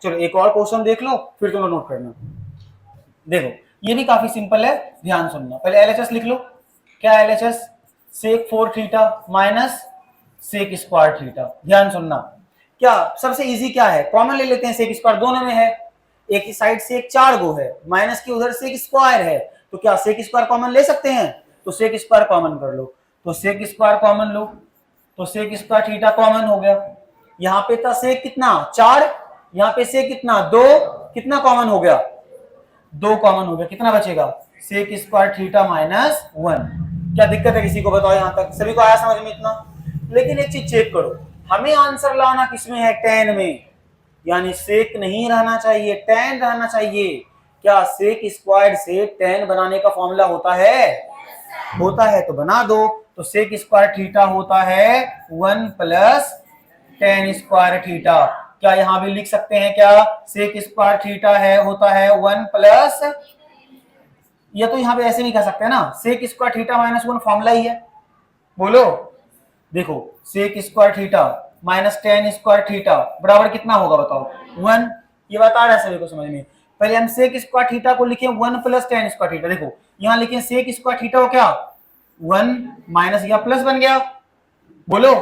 चलो एक और क्वेश्चन देख लो, फिर तुम लोग नोट करना। देखो ये भी काफी सिंपल है, ध्यान सुनना। पहले एलएचएस लिख लो। क्या LHS, sec 4 theta minus sec square theta. ध्यान सुनना, क्या सबसे इजी क्या है, कॉमन ले लेते हैं, सेक स्क्वायर दोनों में है, एक ही साइड से एक 4 गो है, माइनस की उधर सेक स्क्वायर है, तो क्या सेक स्क्वायर कॉमन ले सकते हैं, तो सेक स्क्वायर कॉमन कर लो। तो सेक स्क्वायर कॉमन लो, तो सेक स्क्वायर थीटा कॉमन हो गया। यहाँ पे था सेक कितना 4, यहाँ पे सेक कितना 2, कितना कॉमन हो गया, 2 कॉमन हो गया। कितना बचेगा, सेक स्क्वायर थीटा माइनस 1। क्या दिक्कत है किसी को बताओ, यहां तक सभी को आया समझ में इतना? लेकिन एक चीज चेक करो, हमें आंसर लाना किसमें है, tan में, यानी सेक नहीं रहना चाहिए, tan रहना चाहिए। क्या सेक स्क्वायर से tan बनाने का फॉर्मूला होता है? होता है, तो बना दो। तो सेक स्क्वायर थीटा होता है 1 प्लस tan स्क्वायर थीटा। क्या यहां भी लिख सकते हैं क्या, सेक स्क्वायर थीटा है होता है 1 प्लस, या तो यहां पे ऐसे नहीं कह सकते ना, sec square theta minus 1 formula ही है। बोलो, देखो sec square theta minus tan square theta बराबर कितना होगा बताओ, 1। ये बात आ रहा है सभी को समझ में? पहले हम सेक स्क्वायर थीटा को लिखे 1 प्लस tan स्क्वायर थीटा। देखो यहां लिखे सेक स्क्वायर थीटा हो क्या, 1 माइनस या प्लस बन गया। बोलो,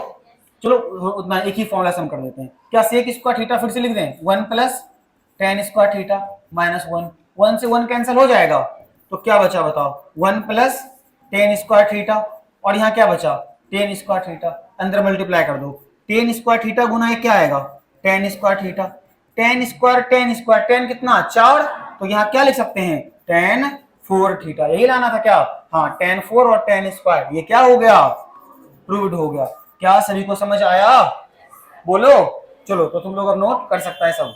चलो उतना एक ही फॉर्मूला से हम कर देते हैं। क्या सेक स्क्वायर थीटा फिर से लिख दें, 1 plus tan square theta minus 1, 1 से 1 कैंसिल हो जाएगा, तो क्या बचा बताओ, 1 प्लस tan स्क्वायर थीटा, और यहाँ क्या बचा, tan स्क्वायर थीटा। अंदर मल्टीप्लाई कर दो, tan स्क्वायर थीटा गुना एक क्या आएगा, tan square theta. tan square tan कितना 4, तो यहाँ क्या लिख सकते हैं, tan 4 थीटा। यही लाना था क्या, हाँ tan 4 और tan स्क्वायर, ये क्या हो गया, प्रूव्ड हो गया। क्या सभी को समझ आया? बोलो, चलो तो तुम लोग अब नोट कर सकता है सब।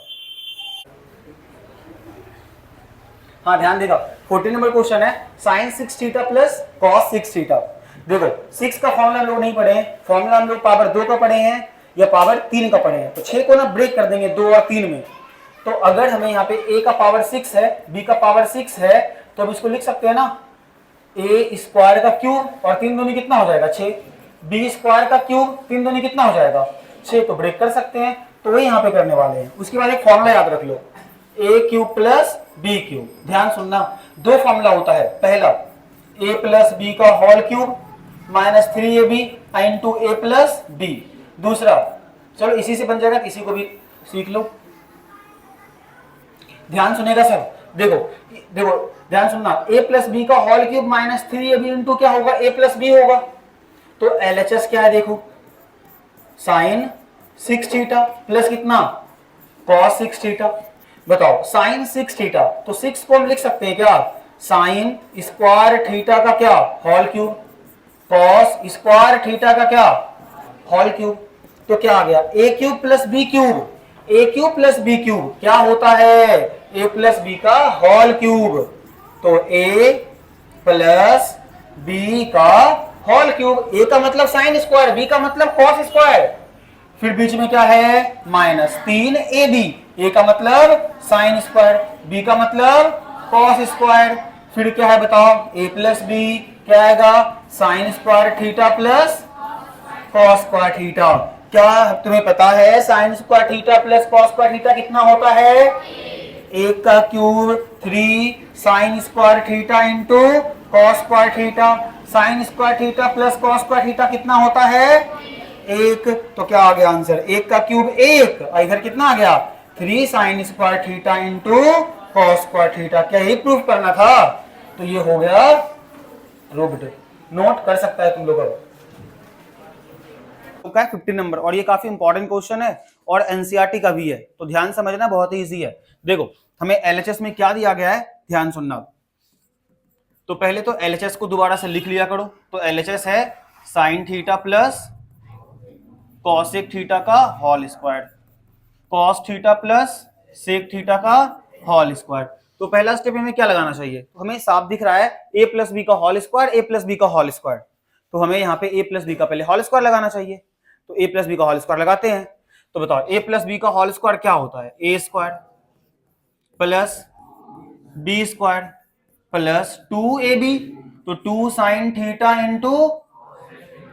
हाँ ध्यान देगा, 14 नंबर क्वेश्चन है, sine 6 theta plus cos 6 theta. देखो 6 का फॉर्मूला हम लोग नहीं पढ़े हैं, फॉर्मूला हम लोग पावर 2 का पढ़े हैं या पावर 3 का पढ़े हैं। तो 6 को ना ब्रेक कर देंगे 2 और 3 में। तो अगर हमें यहाँ पे a का पावर 6 है, b का पावर 6 है, तो अब इसको लिख सकते हैं ना, a स्क्वायर का क्यूब और 3 दूनी कितना हो जाएगा 6, b स्क्वायर का क्यूब 3 दूनी कितना हो जाएगा 6, तो ब्रेक कर सकते हैं। तो वही यहाँ पे करने वाले हैं। उसके बाद एक फॉर्मूला याद रख लो, a cube plus b cube. ध्यान सुनना, 2 फॉर्मूला होता है, पहला a प्लस बी का whole cube minus 3ab into a plus B. दूसरा, चलो इसी से बन जाएगा, किसी को भी सीख लो, ध्यान सुनेगा सब। देखो देखो ध्यान सुनना, a प्लस बी का whole cube minus 3ab into क्या होगा, a प्लस बी होगा। तो LHS क्या है देखो, साइन 6 थीटा प्लस कितना, कॉस 6 थीटा। बताओ साइन 6 थीटा, तो 6 को हम लिख सकते हैं क्या, साइन स्क्वायर थीटा का क्या, whole cube, cos square theta का क्या, होल क्यूब। तो क्या आ गया, a cube plus B cube, a cube plus B cube क्या होता है, a प्लस बी का होल क्यूब। तो a प्लस बी का होल क्यूब, ए का मतलब साइन स्क्वायर, बी का मतलब कॉस स्क्वायर, फिर बीच में क्या है माइनस 3ab, ए का मतलब साइन स्क्वायर, बी का मतलब कॉस स्क्वायर, फिर क्या है बताओ a प्लस बी क्या आएगा sign square theta plus cos square theta. क्या तुम्हें पता है sine square theta plus cos square theta कितना होता है? एक का cube 3 sign square theta into cos square theta, sign square theta plus cos square theta कितना होता है? एक। तो क्या आ गया आंसर? एक का क्यूब एक, इधर कितना आ गया 3 sign square theta into cos square theta. क्या यही प्रूफ करना था? तो ये हो गया रूब्ड। नोट कर सकता है तुम लोग अब। का 15 नंबर, और ये काफी इंपॉर्टेंट क्वेश्चन है और एनसीईआरटी का भी है, तो ध्यान समझना, बहुत ही इजी है। देखो हमें एलएचएस में क्या दिया गया है, ध्यान सुनना। तो पहले तो एलएचएस को दोबारा से लिख लिया करो। तो एलएचएस है sine theta plus cosec theta का whole square, cos theta plus sec theta का होल स्क्वायर। तो पहला स्टेप हमें क्या लगाना चाहिए? तो हमें साफ दिख रहा है a प्लस बी का whole square, a plus B का होल स्क्वायर, तो हमें यहाँ पे a प्लस बी का पहले होल स्क्वायर लगाना चाहिए। तो a प्लस बी का होल स्क्वायर लगाते हैं। तो बताओ a प्लस बी का होल स्क्वायर क्या होता है? a square plus B square plus 2ab, तो 2 sine theta into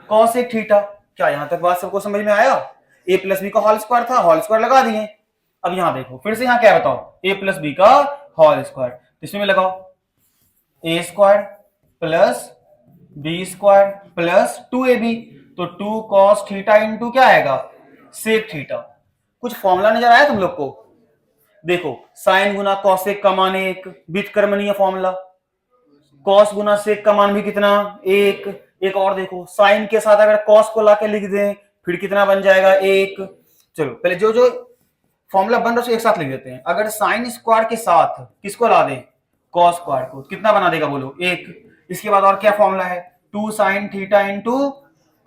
cosec theta. क्या यहां तक बात सबको समझ में आया? a प्लस बी का होल स्क्वायर था, होल स्क्वायर लगा दिए। अब यहां देखो फिर से, यहां क्या बताओ a प्लस बी का होल स्क्वायर, इसमें लगाओ a square plus B square plus 2ab, तो 2 कॉस थीटा इंटू क्या आएगा सेक थीटा। कुछ फॉर्मूला नजर आया तुम लोग को? देखो साइन गुना कॉसेक का मान एक, व्युत्क्रमणीय फॉर्मूला, कॉस गुना सेक का मान भी कितना एक। एक और देखो साइन के साथ अगर कॉस को लाके लिख दें फिर कितना बन जाएगा एक। चलो पहले जो जो फॉर्मूला बन रहा है एक साथ लिख देते हैं। अगर साइन स्क्वायर के साथ किसको ला दें कॉस स्क्वायर को, कितना बना देगा बोलो एक। इसके बाद और क्या फॉर्मूला है 2 sine theta into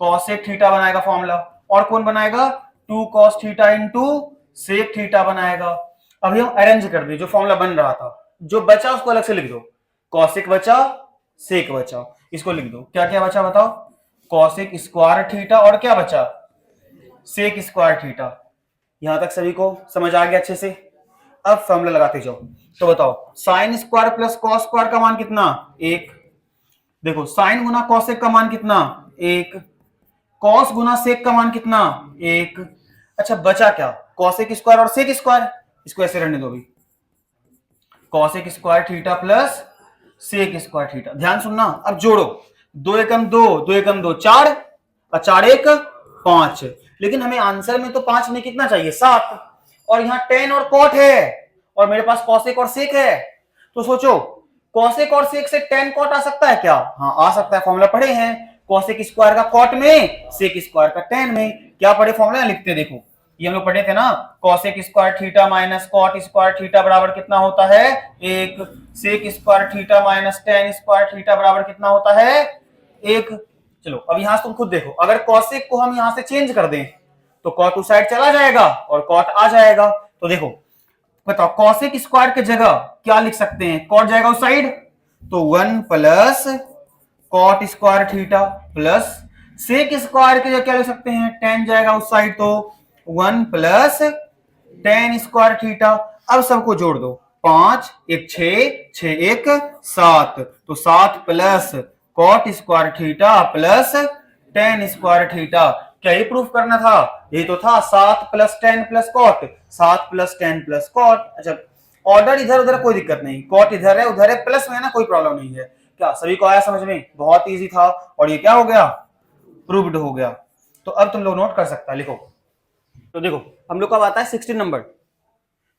cosec theta बनाएगा फॉर्मूला, और कौन बनाएगा 2 cos theta into sec theta बनाएगा। अभी हम अरेंज कर दें जो फॉर्मूला बन रहा था, जो बचा उसको अलग से लिख दो, कॉसेक बचा सेक बचा, इसको लिख दो। क्या क्या बचा बताओ? कॉसेक स्क्वायर थीटा और क्या बचा सेक स्क्वायर थीटा। यहां तक सभी को समझ आ गया अच्छे से? अब फॉर्मूला लगाते जाओ। तो बताओ sign square plus cos square का मान कितना एक, देखो साइन गुना कॉसेक का मान कितना एक, कॉस गुना सेक का मान कितना एक। अच्छा बचा क्या कॉसेक स्क्वायर और सेक स्क्वायर, इसको ऐसे रहने दो अभी, cosec square theta plus sec square theta. ध्यान सुनना, अब जोड़ो, 2 एकम 2, 2 एकम 2 4, और 4 एक 5, लेकिन हमें आंसर में तो 5 में कितना चाहिए 7, और यहाँ टेन और कॉट है और मेरे पास कॉसेक और सेक है। तो सोचो कॉसेक और सेक से टेन कॉट आ सकता है क्या? हाँ आ सकता है, फॉर्मूला पढ़े हैं, कॉसेक स्क्वायर का कॉट में, सेक स्क्वायर का टेन में। क्या पढ़े फॉर्मूला लिखते हैं देखो, ये हम लोग पढ़े थे ना, cosec square theta minus cot square theta बराबर कितना होता है एक, sec square theta minus tan square theta बराबर कितना होता है एक। चलो अब यहां से तुम खुद देखो, अगर कॉसेक को हम यहां से चेंज कर दें तो कॉट उस साइड चला जाएगा और कॉट आ जाएगा। तो देखो बताओ कॉसेक स्क्वायर की जगह क्या लिख सकते हैं, कॉट जाएगा उस साइड, तो 1 plus cot square theta plus sec square की जगह क्या लिख सकते हैं, टेन जाएगा उस साइड, तो 1 प्लस टेन स्क्वायर थीटा। अब सबको जोड़ दो, 5 एक 6, 6 एक 7, तो 7 plus cot square theta plus tan square theta. क्या ये प्रूफ करना था? ये तो था 7 plus 10 plus cot, 7 plus 10 plus cot. अच्छा ऑर्डर इधर उधर कोई दिक्कत नहीं, कॉट इधर है उधर है, प्लस में है ना, कोई प्रॉब्लम नहीं है। क्या सभी को आया समझ में? बहुत इजी था, और ये क्या हो गया प्रूव्ड हो गया। तो अब तुम लोग नोट कर सकता है, लिखो। तो देखो हम लोग का आता है 16 नंबर।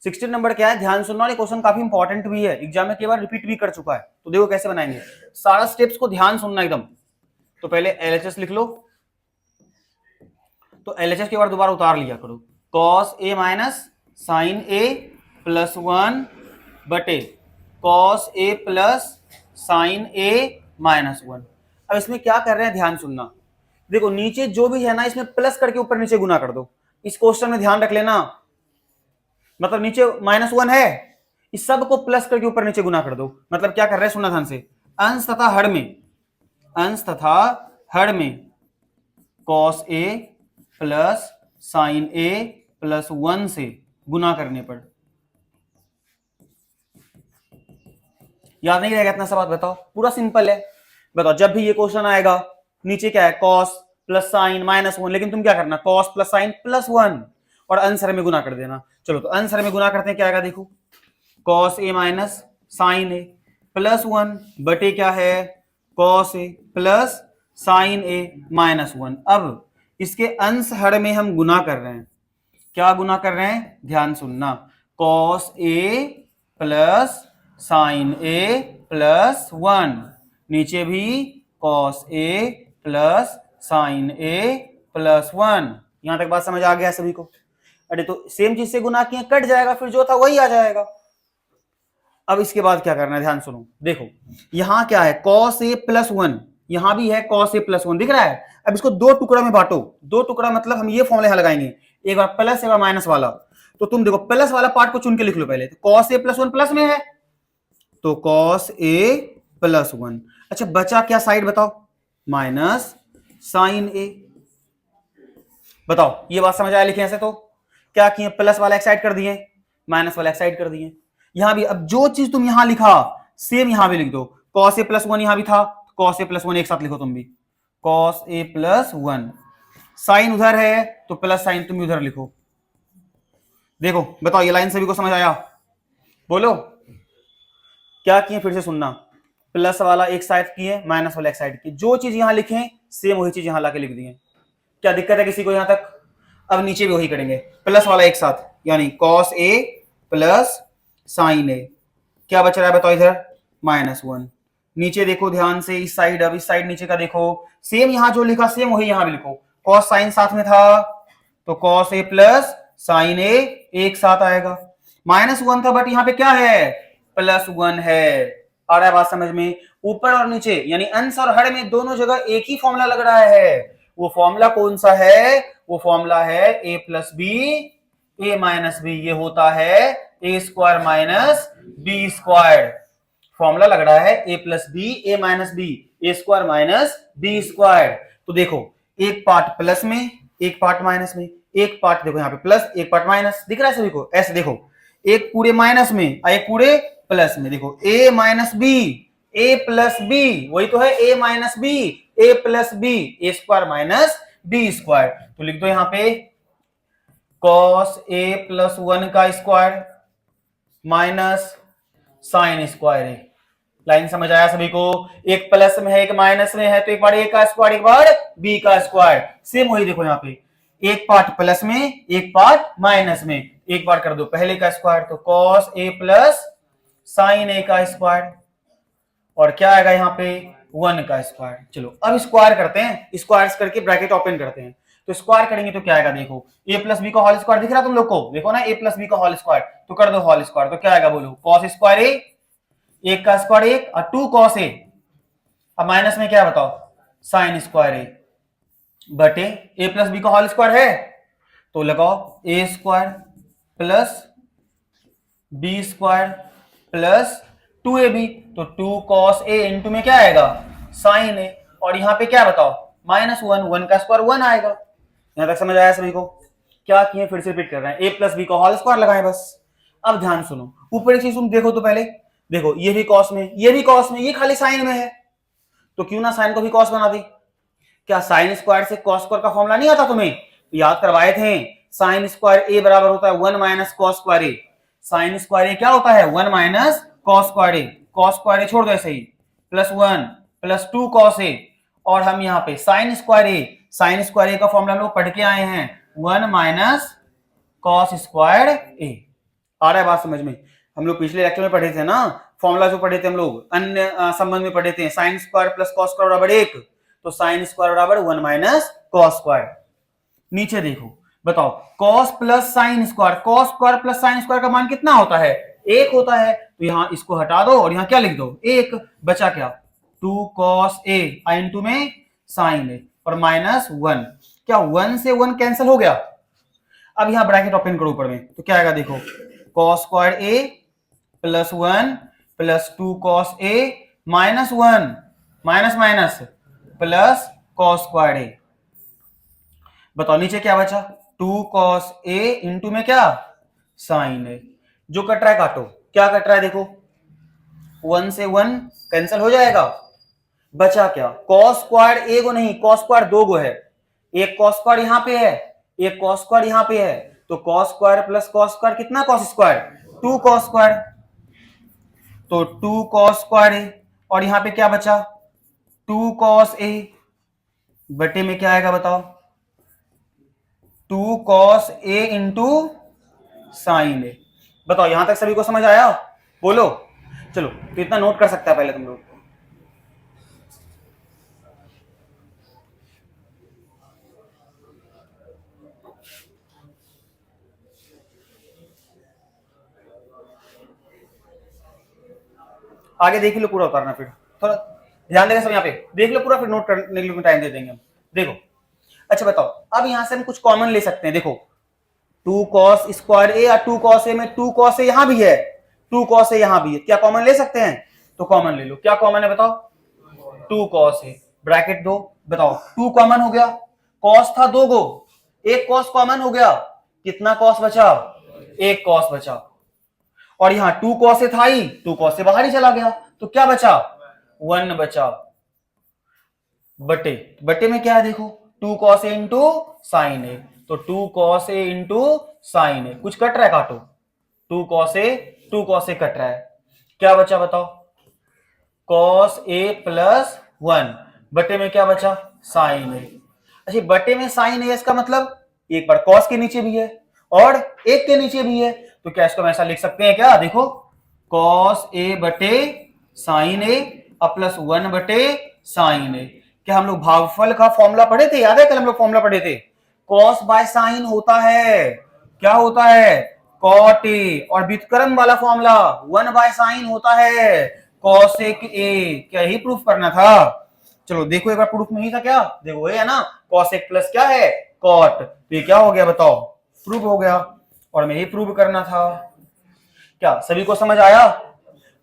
16 नंबर क्या है, ध्यान सुनना, ये क्वेश्चन काफी इंपॉर्टेंट भी है, एग्जाम में कई बार रिपीट भी कर चुका है। तो देखो कैसे बनाएंगे, सारा स्टेप्स को ध्यान सुनना एकदम। तो पहले एलएचएस लिख लो, तो एलएचएस के बाद दोबारा उतार लिया करो, cos A minus sine A plus 1 बटे cos A plus sine A minus 1। अब इसमें क्या कर रहे हैं ध्यान सुनना, देखो नीचे जो भी है ना इसमें प्लस करके ऊपर नीचे गुना कर दो। इस क्वेश्चन में ध्यान रख लेना, मतलब नीचे -1 है, इस सब को प्लस करके ऊपर नीचे गुना कर दो। मतलब क्या कर रहे हैं सुनना ध्यान से, अंश तथा हर में, अंश तथा हर में cos A plus sine A plus 1 से गुना करने पर। याद नहीं रहेगा इतना सा बात? बताओ, पूरा सिंपल है। बताओ, जब भी ये क्वेश्चन आएगा नीचे क्या है, कॉस प्लस साइन माइनस 1, लेकिन तुम क्या करना, कॉस प्लस साइन प्लस 1 और आंसर में गुना कर देना। चलो तो आंसर में गुना करते हैं, क्या आएगा देखो, cos A minus sine A plus 1 बटे क्या है, cos A plus sine A minus 1। अब इसके अंश हर में हम गुना कर रहे हैं। क्या गुना कर रहे हैं, ध्यान सुनना, cos A plus sine A plus 1, नीचे भी cos A plus sine A plus 1। यहां तक बात समझ आ गया सभी को? अरे तो सेम चीज से गुना किए, कट जाएगा, फिर जो था वही आ जाएगा। अब इसके बाद क्या करना है, ध्यान सुनो, देखो यहां क्या है, कॉस ए प्लस 1, यहां भी है कॉस ए प्लस 1, दिख रहा है। अब इसको दो टुकड़ा में बांटो, दो टुकड़ा मतलब हम ये फॉर्मूला यहां लगाएंगे, एक बार प्लस एक बार माइनस वाला। तो तुम देखो प्लस वाला पार्ट को चुन के लिख लो पहले, तो कॉस ए प्लस 1 प्लस में है, तो कॉस ए प्लस 1। अच्छा बचा क्या साइड बताओ, माइनस साइन ए। बताओ ये बात समझ आया लिखे ऐसे? तो क्या किए, प्लस वाला एक साइड कर दिए, माइनस वाला एक साइड कर दिए। यहां भी अब जो चीज तुम यहां लिखा सेम यहां भी लिख दो, कॉस ए प्लस 1 यहां भी था, कॉस ए प्लस 1 एक साथ लिखो तुम भी, कॉस ए प्लस 1। साइन उधर है तो प्लस साइन तुम उधर लिखो। देखो बताओ ये लाइन सभी को समझ आया? बोलो क्या किए, फिर से सुनना, प्लस वाला एक साइड किए, माइनस वाला एक साइड किए, जो चीज यहां लिखे सेम वही चीज यहां लाके लिख दिए। क्या दिक्कत है किसी को यहां तक? अब नीचे भी वही करेंगे, प्लस वाला एक साथ, यानी कॉस ए प्लस साइन ए। क्या बच रहा है बताओ इधर, माइनस 1। नीचे देखो ध्यान से, इस साइड, अब इस साइड नीचे का देखो, सेम यहां जो लिखा सेम वही यहां भी लिखो। कॉस साइन साथ में था तो कॉस ए प्लस साइन ए एक साथ आएगा, माइनस 1 था बट यहां पे क्या है, प्लस 1 है। आ रहा है बात समझ में? ऊपर और नीचे यानी अंश और हर में दोनों जगह एक ही फॉर्मूला लग रहा है। वो फॉर्मूला कौन सा है, वो फॉर्मूला है A plus B A minus B, ये होता है A square minus B square. Formula लग रहा है A plus B A minus B, A square minus B square. तो देखो एक पार्ट प्लस में एक पार्ट माइनस में, एक पार्ट देखो यहाँ पे प्लस एक पार्ट माइनस, दिख रहा है सभी को? ऐसे देखो, एक पूरे माइनस में एक पूरे प्लस में, देखो ए माइनस बी ए प्लस बी, वही तो है ए minus B A plus B, A square minus B square. तो लिख दो यहां पे कॉस ए प्लस 1 का स्क्वायर माइनस साइन स्क्वायर ए। लाइन समझ आया सभी को? एक प्लस में है एक माइनस में है, तो एक बार ए का स्क्वायर एक बार बी का स्क्वायर, सेम वही देखो यहाँ पे, एक पार्ट प्लस में एक पार्ट माइनस में, एक बार कर दो पहले का स्क्वायर, तो कॉस ए प्लस साइन ए का स्क्वायर, और क्या आएगा यहाँ पे 1 का स्क्वायर। चलो अब स्क्वायर करते हैं, स्क्वायर करके ब्रैकेट ओपन करते हैं, तो स्क्वायर करेंगे तो क्या आएगा देखो, ए प्लस बी का होल स्क्वायर दिख रहा तुम लोग को, देखो ना ए प्लस बी का होल स्क्वायर, तो कर दो होल स्क्वायर, तो क्या आएगा बोलो, कॉस स्क्वायर ए, एक का स्क्वायर एक और 2 कॉस ए, अब माइनस में क्या है बताओ, साइन स्क्वायर ए बटे ए प्लस बी का होल स्क्वायर है, तो लगाओ A square plus B square plus 2ab, तो 2 cos a इंटू में क्या आएगा, साइन ए, और यहाँ पे क्या बताओ माइनस 1, 1 का स्क्वायर 1 आएगा। यहां तक समझ आया सभी को? क्या किए, फिर से रिपीट कर रहे हैं, a प्लस बी का होल स्क्वायर लगाए बस। अब ध्यान सुनो, ऊपर एक चीज तुम देखो तो पहले, देखो ये भी कॉस में ये भी कॉस में, ये खाली साइन में है, तो क्यों ना साइन को भी कॉस बना दी। क्या साइन स्क्वायर से कॉस स्क्वायर का फॉर्मूला नहीं आता तुम्हें? तो याद करवाए थे, साइन स्क्वायर ए बराबर होता है 1 माइनस कॉस स्क्वायर ए, साइन स्क्वायर ए क्या होता है 1 माइनस कॉस स्क्वायर ए, कॉस स्क्वायर ए छोड़ दो ऐसे ही, प्लस 1 प्लस 2 कॉस ए, और हम यहाँ पे साइन स्क्वायर ए का फॉर्मूला हम लोग पढ़ के आए हैं 1 माइनस कॉस स्क्वायर ए। आ रहा है बात समझ में? हम लोग पिछले लेक्चर में पढ़े थे ना, फॉर्मूला जो पढ़े थे हम लोग अन्य संबंध में पढ़े थे, sign square plus cos square बराबर 1, तो साइन स्क्वायर बराबर 1 माइनस कॉस स्क्वायर। नीचे देखो बताओ, cos plus sine square, cos square plus sine square का मान कितना होता है, 1 होता है, तो यहां इसको हटा दो और यहां क्या लिख दो 1, बचा क्या 2 cos a इंटू में साइन ए, और माइनस 1, क्या 1 से 1 कैंसिल हो गया। अब यहां ब्रैकेट ओपन करो ऊपर में, तो क्या आएगा देखो, cos square a plus 1 plus 2 cos a minus 1 minus minus plus cos square A. बताओ नीचे क्या बचा, 2 कॉस ए इंटू में क्या साइन ए। जो कट रहा है काटो, क्या कट रहा है देखो, 1 से 1 कैंसिल हो जाएगा, बचा क्या, कॉस स्क्वायर ए को नहीं, कॉस स्क्वायर 2 गो है, एक कॉस स्क्वायर यहां पे है, एक कॉस स्क्वायर यहां पे है, तो cos square plus cos square कितना कॉस स्क्वायर, 2 कॉस स्क्वायर, तो 2 कॉस स्क्वायर ए, और यहां पे क्या बचा 2 कॉस ए, बटे में क्या आएगा बताओ, 2 कॉस ए इंटू साइन ए। बताओ यहां तक सभी को समझ आया, बोलो। चलो तो इतना नोट कर सकता है पहले तुम लोग, आगे देख लो पूरा उतारना, फिर थोड़ा ध्यान देगा सब, यहाँ पे देख लो पूरा, फिर नोट करने के लिए टाइम दे देंगे हम। देखो अच्छा बताओ, अब यहां से हम कुछ कॉमन ले सकते हैं, देखो 2 कॉस स्क्वायर ए या 2 कॉस ए में 2 कॉस ए यहां भी है, 2 कॉस ए यहां भी है, क्या कॉमन ले सकते हैं, तो कॉमन ले लो, क्या कॉमन है बताओ, 2 कॉस ए, ब्रैकेट दो, बताओ 2 कॉमन हो गया, कॉस था 2 गो, एक कॉस कॉमन हो गया, कितना कॉस बचा, एक कॉस बचा, और यहां 2 कॉस से था ही, 2 कॉस से बाहर ही चला गया, तो क्या बचा 1 बचा, बटे बटे में क्या है देखो, 2 कॉस ए इंटू साइन ए, तो 2 कॉस ए इंटू साइन ए, कुछ कट रहा है काटो, 2 कॉस ए कट रहा है, क्या बचा बताओ, कॉस ए प्लस 1, बटे में क्या बचा साइन ए। अच्छा बटे में साइन ए, इसका मतलब एक बार कॉस के नीचे भी है और एक के नीचे भी है, तो क्या इसको हम ऐसा लिख सकते हैं क्या, देखो कॉस ए बटे साइन ए प्लस 1 बटे साइन ए। क्या हम लोग भागफल का फॉर्मूला पढ़े थे, याद है कल हम लोग फॉर्मूला पढ़े थे, कॉस बाय साइन होता है, क्या होता है कॉट ए, और व्युत्क्रम वाला फॉर्मूला 1 बाय साइन होता है कॉसेक ए, क्या यही प्रूफ करना था, चलो देखो एक बार प्रूफ में ही था क्या, देखो ये है ना कॉसेक प्लस क्या है कॉट, तो ये क्या हो गया बताओ प्रूफ हो गया, और मैं यही प्रूव करना था। क्या सभी को समझ आया,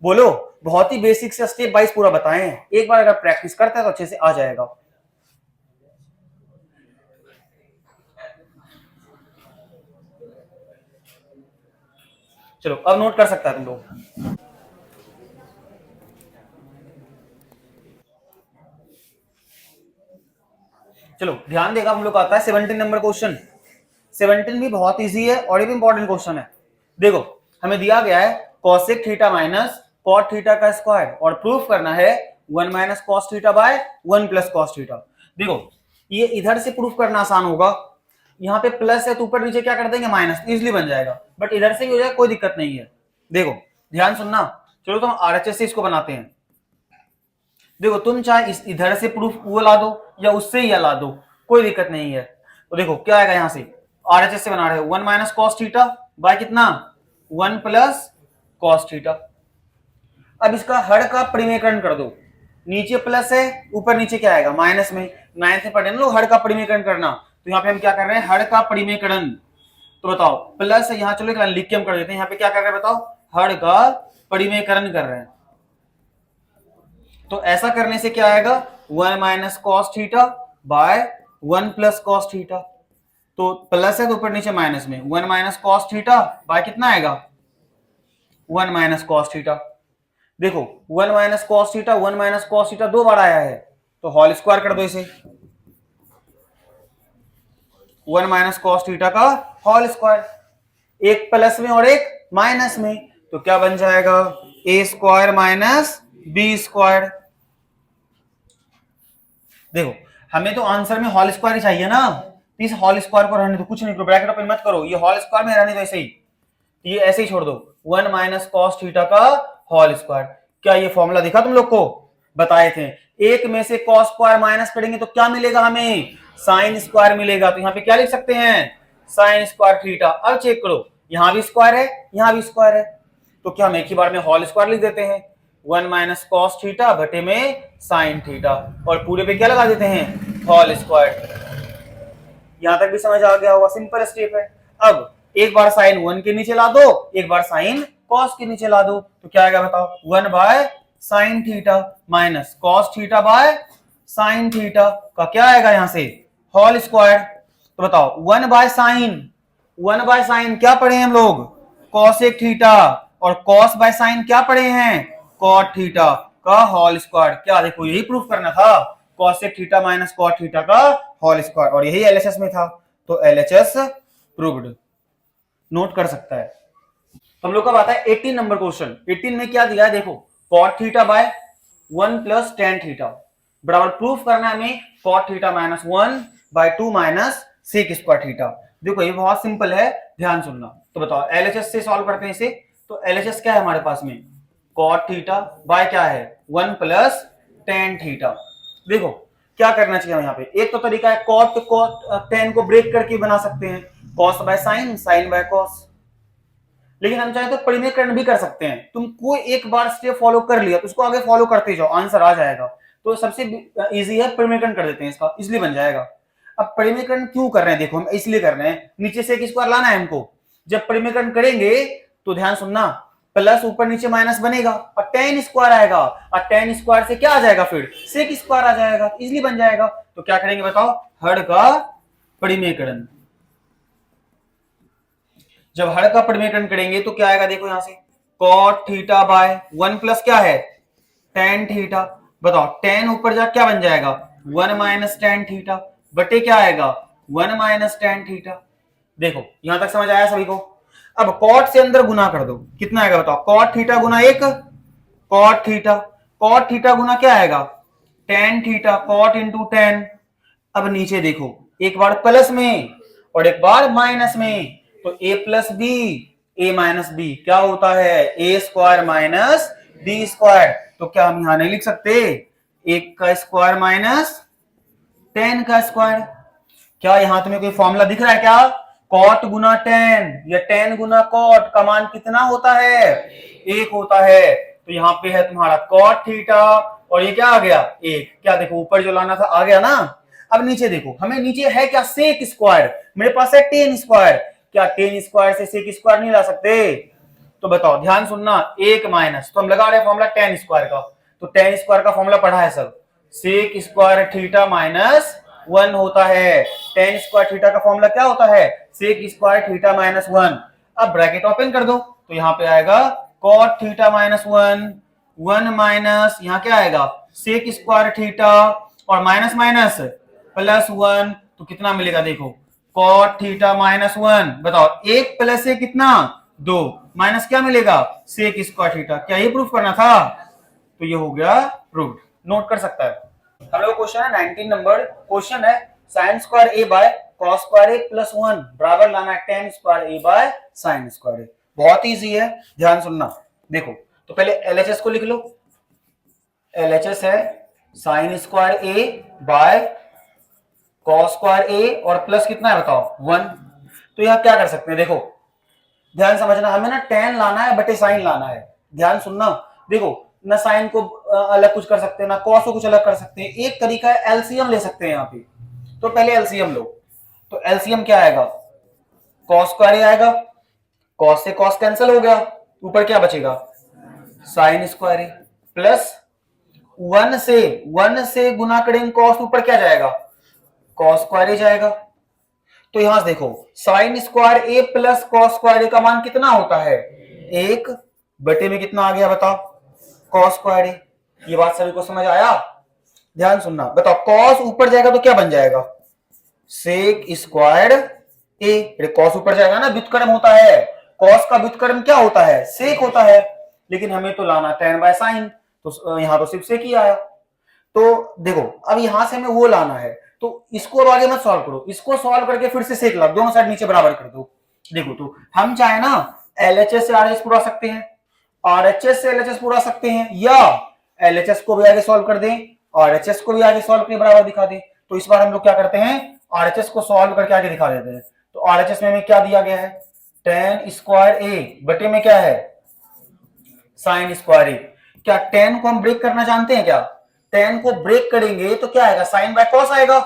बोलो। बहुत ही बेसिक से स्टेप वाइज पूरा बताएं, एक बार अगर प्रैक्टिस करते हैं तो अच्छे से आ जाएगा। चलो अब नोट कर सकता है तुम लोग, चलो ध्यान देगा, हम लोग आता है 17 नंबर क्वेश्चन, 17 भी बहुत इजी है और ये भी इंपॉर्टेंट क्वेश्चन है। देखो हमें दिया गया है cosec theta minus cot theta का स्क्वायर, और प्रूफ करना है 1 minus cos theta by 1 plus cos theta. देखो ये इधर से प्रूफ करना आसान होगा, यहाँ पे प्लस है तो ऊपर नीचे क्या कर देंगे माइनस, इजिली बन जाएगा, बट इधर से भी हो जाएगा कोई दिक्कत नहीं है। देखो ध्यान सुनना, चलो तो हम आरएचएस से इसको बनाते हैं। देखो तुम चाहे इस इधर से प्रूफ वो ला दो या उससे ही ला दो, कोई दिक्कत नहीं है। तो देखो क्या आएगा, यहां से आरएचएस से बना रहे हो 1 माइनस कॉस थीटा बाय कितना 1 प्लस कॉस थीटा। अब इसका हर का परिमेयकरण कर दो, नीचे प्लस है ऊपर नीचे क्या आएगा माइनस में, नाइन्थ में पढ़े ना लोग हर का परिमेयकरण करना, तो यहाँ पे हम क्या कर रहे हैं हर का परिमेयकरण। तो बताओ प्लस है यहाँ, चलो एक लिख के हम कर देते हैं, यहाँ पे क्या कर रहे हैं बताओ हर का परिमेयकरण कर रहे हैं। तो ऐसा करने से क्या आएगा 1 minus cos theta by 1 plus cos theta, तो प्लस है तो ऊपर नीचे माइनस में 1 माइनस कॉस थीटा बाय कितना आएगा 1 माइनस कॉस थीटा। देखो 1 minus cos theta 1 minus cos theta 2 बार आया है, तो होल स्क्वायर कर दो इसे, 1 माइनस कॉस थीटा का होल स्क्वायर, एक प्लस में और एक माइनस में, तो क्या बन जाएगा ए स्क्वायर माइनस बी स्क्वायर। देखो हमें तो आंसर में होल स्क्वायर ही चाहिए ना, इस होल स्क्वायर को रहने दो, कुछ नहीं करो, ब्रैकेट ओपन मत करो, ये होल स्क्वायर में रहने दो ऐसे ही, ये ऐसे ही छोड़ दो 1 माइनस कॉस थीटा का होल स्क्वायर। क्या ये फॉर्मूला दिखा तुम लोग को, बताए थे, एक में से कॉस स्क्वायर माइनस करेंगे तो क्या मिलेगा हमें साइन स्क्वायर मिलेगा, तो यहाँ पे क्या लिख सकते हैं साइन स्क्वायर थीटा। अब चेक करो यहां भी स्क्वायर है यहां भी स्क्वायर है, तो क्या हम एक ही बार में होल स्क्वायर लिख देते हैं 1 माइनस कॉस थीटा बटे में साइन थीटा, और पूरे पे क्या लगा देते हैं होल स्क्वायर। यहां तक भी समझ आ गया होगा, सिंपल स्टेप है। अब एक बार साइन 1 के नीचे ला दो, एक बार साइन कॉस के नीचे ला दो, तो क्या आएगा बताओ 1 by sine theta minus cos theta by sine theta का क्या आएगा यहां से होल स्क्वायर। तो बताओ 1/sin क्या पढ़े हैं हम लोग कॉसेक थीटा, और कॉस बाय साइन क्या पढ़े हैं कॉट थीटा का होल स्क्वायर। क्या देखो यही प्रूफ करना था cosec theta minus cot theta का होल स्क्वायर, और यही एलएचएस में था, तो एलएचएस प्रूव्ड। नोट कर सकता है। तो हम लोग का बात है 18 नंबर क्वेश्चन। 18 में क्या दिया है देखो cot theta by 1 plus tan theta बराबर प्रूफ करना है हमें cot theta minus 1/2 minus sec square theta. देखो ये बहुत सिंपल है, ध्यान सुनना। तो बताओ एलएचएस से सॉल्व करते हैं इसे। तो एलएचएस क्या है हमारे पास में कॉट थीटा बाय क्या है 1 प्लस टेन थीटा। देखो क्या करना चाहिए यहाँ पे, एक तो तरीका है कॉट टेन को ब्रेक करके बना सकते हैं, cos by sine, sine by cos. लेकिन हम चाहे तो परिमेयकरण भी कर सकते हैं। तुम कोई एक बार स्टेप फॉलो कर लिया तो उसको आगे फॉलो करते जाओ, आंसर आ जाएगा। तो सबसे इजी है परिमेयकरण कर देते हैं, इसका इसलिए बन जाएगा। अब परिमेयकरण क्यों कर रहे हैं देखो, हम इसलिए कर रहे हैं नीचे से एक स्क्वायर लाना है हमको। जब परिमेयकरण करेंगे तो ध्यान सुनना प्लस ऊपर नीचे माइनस बनेगा और टेन स्क्वायर आएगा, और टेन स्क्वायर से क्या आ जाएगा फिर सेक स्क्वायर आ जाएगा, इजिली बन जाएगा। तो क्या करेंगे बताओ हर का परिमेयकरण। जब हर का परिमेयकरण करेंगे तो क्या आएगा देखो यहां से कॉट थीटा बाय 1 प्लस क्या है टेन थीटा। बताओ टेन ऊपर जा क्या बन जाएगा 1 माइनस टेन थीटा बटे क्या आएगा 1 माइनस टेन थीटा। देखो यहां तक समझ आया सभी को। अब कॉट से अंदर गुना कर दो, कितना आएगा बताओ कॉट थीटा गुना 1 कॉट थीटा गुना क्या आएगा tan theta cot into tan. अब नीचे देखो एक बार प्लस में और एक बार माइनस में, तो a plus B A minus B क्या होता है A square minus B square. तो क्या हम यहां नहीं लिख सकते एक का स्क्वायर माइनस टेन का स्क्वायर। क्या यहां तुम्हें कोई फॉर्मूला दिख रहा है क्या कॉट गुना टेन या टेन गुना कॉट का मान कितना होता है एक होता है। तो यहाँ पे है तुम्हारा कॉट थीटा और ये क्या आ गया एक। क्या देखो ऊपर जो लाना था आ गया ना। अब नीचे देखो हमें नीचे है क्या सेक स्क्वायर, मेरे पास है टेन स्क्वायर। क्या टेन स्क्वायर से सेक स्क्वायर नहीं ला सकते। तो बताओ ध्यान सुनना एक माइनस, तो हम लगा रहे हैं फॉर्मूला टेन स्क्वायर का। तो टेन स्क्वायर का फॉर्मूला पढ़ा है सब सेक स्क्वायर थीटा माइनस 1 होता है। टेन स्क्वायर थीटा का फॉर्मूला क्या होता है सेक स्क्वायर थीटा माइनस 1। अब ब्रैकेट ओपन कर दो तो यहाँ पे आएगा कॉट थीटा माइनस 1 माइनस यहाँ क्या आएगा सेक स्क्वायर थीटा और माइनस माइनस प्लस 1। तो कितना मिलेगा देखो कॉट थीटा माइनस 1। बताओ एक प्लस से कितना 2 माइनस क्या मिलेगा सेक स्क्वायर थीटा। क्या ये प्रूफ करना था। तो ये हो गया प्रूफ। नोट कर सकता है। हम लोग क्वेश्चन है 19 नंबर क्वेश्चन है sine square A by cos square A plus 1 बराबर लाना है tan square A by sine square A. बहुत इजी है, ध्यान सुनना। देखो तो पहले एलएचएस को लिख लो। एलएचएस है sine square A by cos square A और प्लस कितना है बताओ 1। तो यहां क्या कर सकते हैं देखो ध्यान समझना, हमें ना टेन लाना है बटे साइन लाना है। ध्यान सुनना देखो ना साइन को अलग कुछ कर सकते हैं ना कॉस को कुछ अलग कर सकते हैं। एक तरीका है एलसीएम ले सकते हैं यहाँ पे। तो पहले एलसीएम लो। तो एलसीएम क्या आएगा कॉस स्क्वायर आएगा, कॉस से कॉस कैंसिल हो गया, ऊपर क्या बचेगा साइन स्क्वायर ए प्लस 1 से गुना करेंगे कॉस ऊपर क्या जाएगा कॉस स्क्वायर ए जाएगा। तो यहां से देखो sign square A plus cos square A का मान कितना होता है एक बटे में कितना आ गया बताओ कॉस स्क्वायर ए। ये बात सभी को समझ आया। ध्यान सुनना बताओ कॉस ऊपर जाएगा तो क्या बन जाएगा सेक स्क्वायर ए। कॉस ऊपर जाएगा ना व्युत्क्रम होता है, कॉस का व्युत्क्रम क्या होता है सेक होता है। लेकिन हमें तो लाना टेन बाय साइन, तो यहां तो सिर्फ सेक ही आया। तो देखो अब यहां से हमें वो लाना है, तो इसको अब आगे मत सॉल्व करो, इसको सॉल्व करके फिर से सेक ला, दोनों साइड नीचे बराबर कर दो। देखो तो हम चाहे ना एलएचएस से आरएचएस पूरा सकते हैं, आरएचएस से एलएचएस पूरा सकते हैं, या एलएचएस को भी आगे सॉल्व कर दें आरएचएस को भी आगे सॉल्व करके बराबर दिखा दें। तो इस बार हम लोग क्या करते हैं आरएचएस को सॉल्व करके आगे दिखा देते हैं। तो आरएचएस में क्या दिया गया है टेन स्क्वायर ए बटे में क्या है साइन स्क्वायर ए। क्या टेन को हम ब्रेक करना जानते हैं क्या, टेन को ब्रेक करेंगे तो क्या आएगा साइन बाय कॉस आएगा।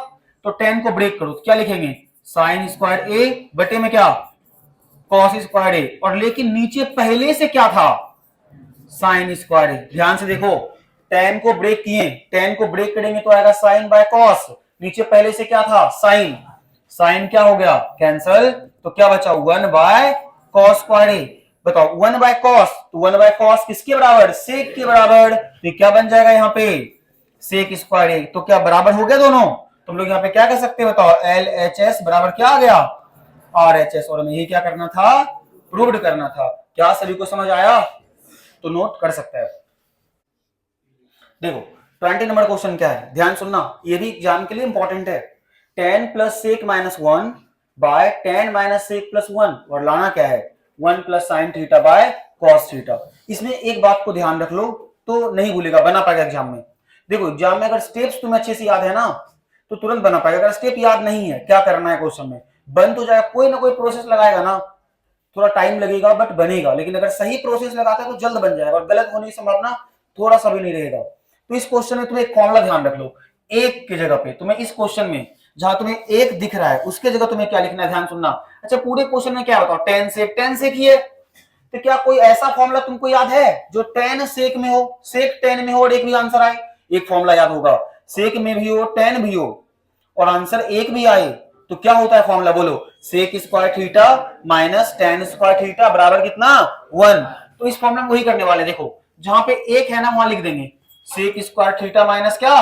तो टेन को ब्रेक करो तो क्या लिखेंगे साइन स्क्वायर ए बटे में क्या कॉस स्क्वायर ए, और लेकिन नीचे पहले से क्या था साइन स्क्वायर ए। ध्यान से देखो टेन को ब्रेक किए, टेन को ब्रेक करेंगे तो आएगा साइन बाय कॉस, नीचे पहले से क्या था साइन, साइन क्या हो गया कैंसल, तो क्या बचा 1 बाय कॉस स्क्वायर ए। बताओ 1 बाय कॉस, तो 1 बाय कॉस किसके बराबर, सेक के बराबर, तो क्या बन जाएगा यहाँ पे सेक स्क्वायर ए, तो क्या बराबर हो गया दोनों। तुम लोग यहाँ पे क्या कर सकते हैं बताओ, एल एच एस बराबर क्या आ गया आर एच एस, और हमें यही क्या करना था, प्रूव्ड करना था। क्या सभी को समझ आया, तो नोट कर सकते हैं। देखो 20 नंबर क्वेश्चन क्या है, ध्यान सुनना, ये भी एग्जाम के लिए इंपॉर्टेंट है। 10 plus sec minus 1 by 10 minus sec plus 1, और लाना क्या है 1 plus sine theta by cos theta. इसमें एक बात को ध्यान रख लो तो नहीं भूलेगा, बना पाएगा एग्जाम में। देखो एग्जाम में अगर स्टेप्स तुम्हें अच्छे से याद है ना तो तुरंत बना पाएगा, अगर स्टेप याद नहीं है क्या करना है क्वेश्चन में, बन तो जाएगा, कोई ना कोई प्रोसेस लगाएगा ना, थोड़ा टाइम लगेगा बट बनेगा, लेकिन अगर सही प्रोसेस लगाता है तो जल्द बन जाएगा, और गलत होने की संभावना थोड़ा सा भी नहीं रहेगा। तो इस क्वेश्चन में तुम्हें एक फॉर्मूला ध्यान रख लो, एक की जगह पे तुम्हें इस क्वेश्चन में जहां तुम्हें एक दिख रहा है उसके जगह तुम्हें क्या लिखना है, ध्यान सुनना। अच्छा पूरे क्वेश्चन में क्या बताओ 10 सेक ही है, तो क्या कोई ऐसा फॉर्मूला तुमको याद है जो 10 सेक में हो, सेक 10 में हो और एक भी आंसर आए। एक फॉर्मूला याद होगा, सेक में भी हो 10 भी हो और आंसर एक भी आए, तो क्या होता है फॉर्मूला बोलो, sec square theta minus tan square theta बराबर कितना 1। तो इस फॉर्मूला में वही करने वाले, देखो जहां पे एक है ना वहां लिख देंगे सेक स्क्वायर थीटा माइनस क्या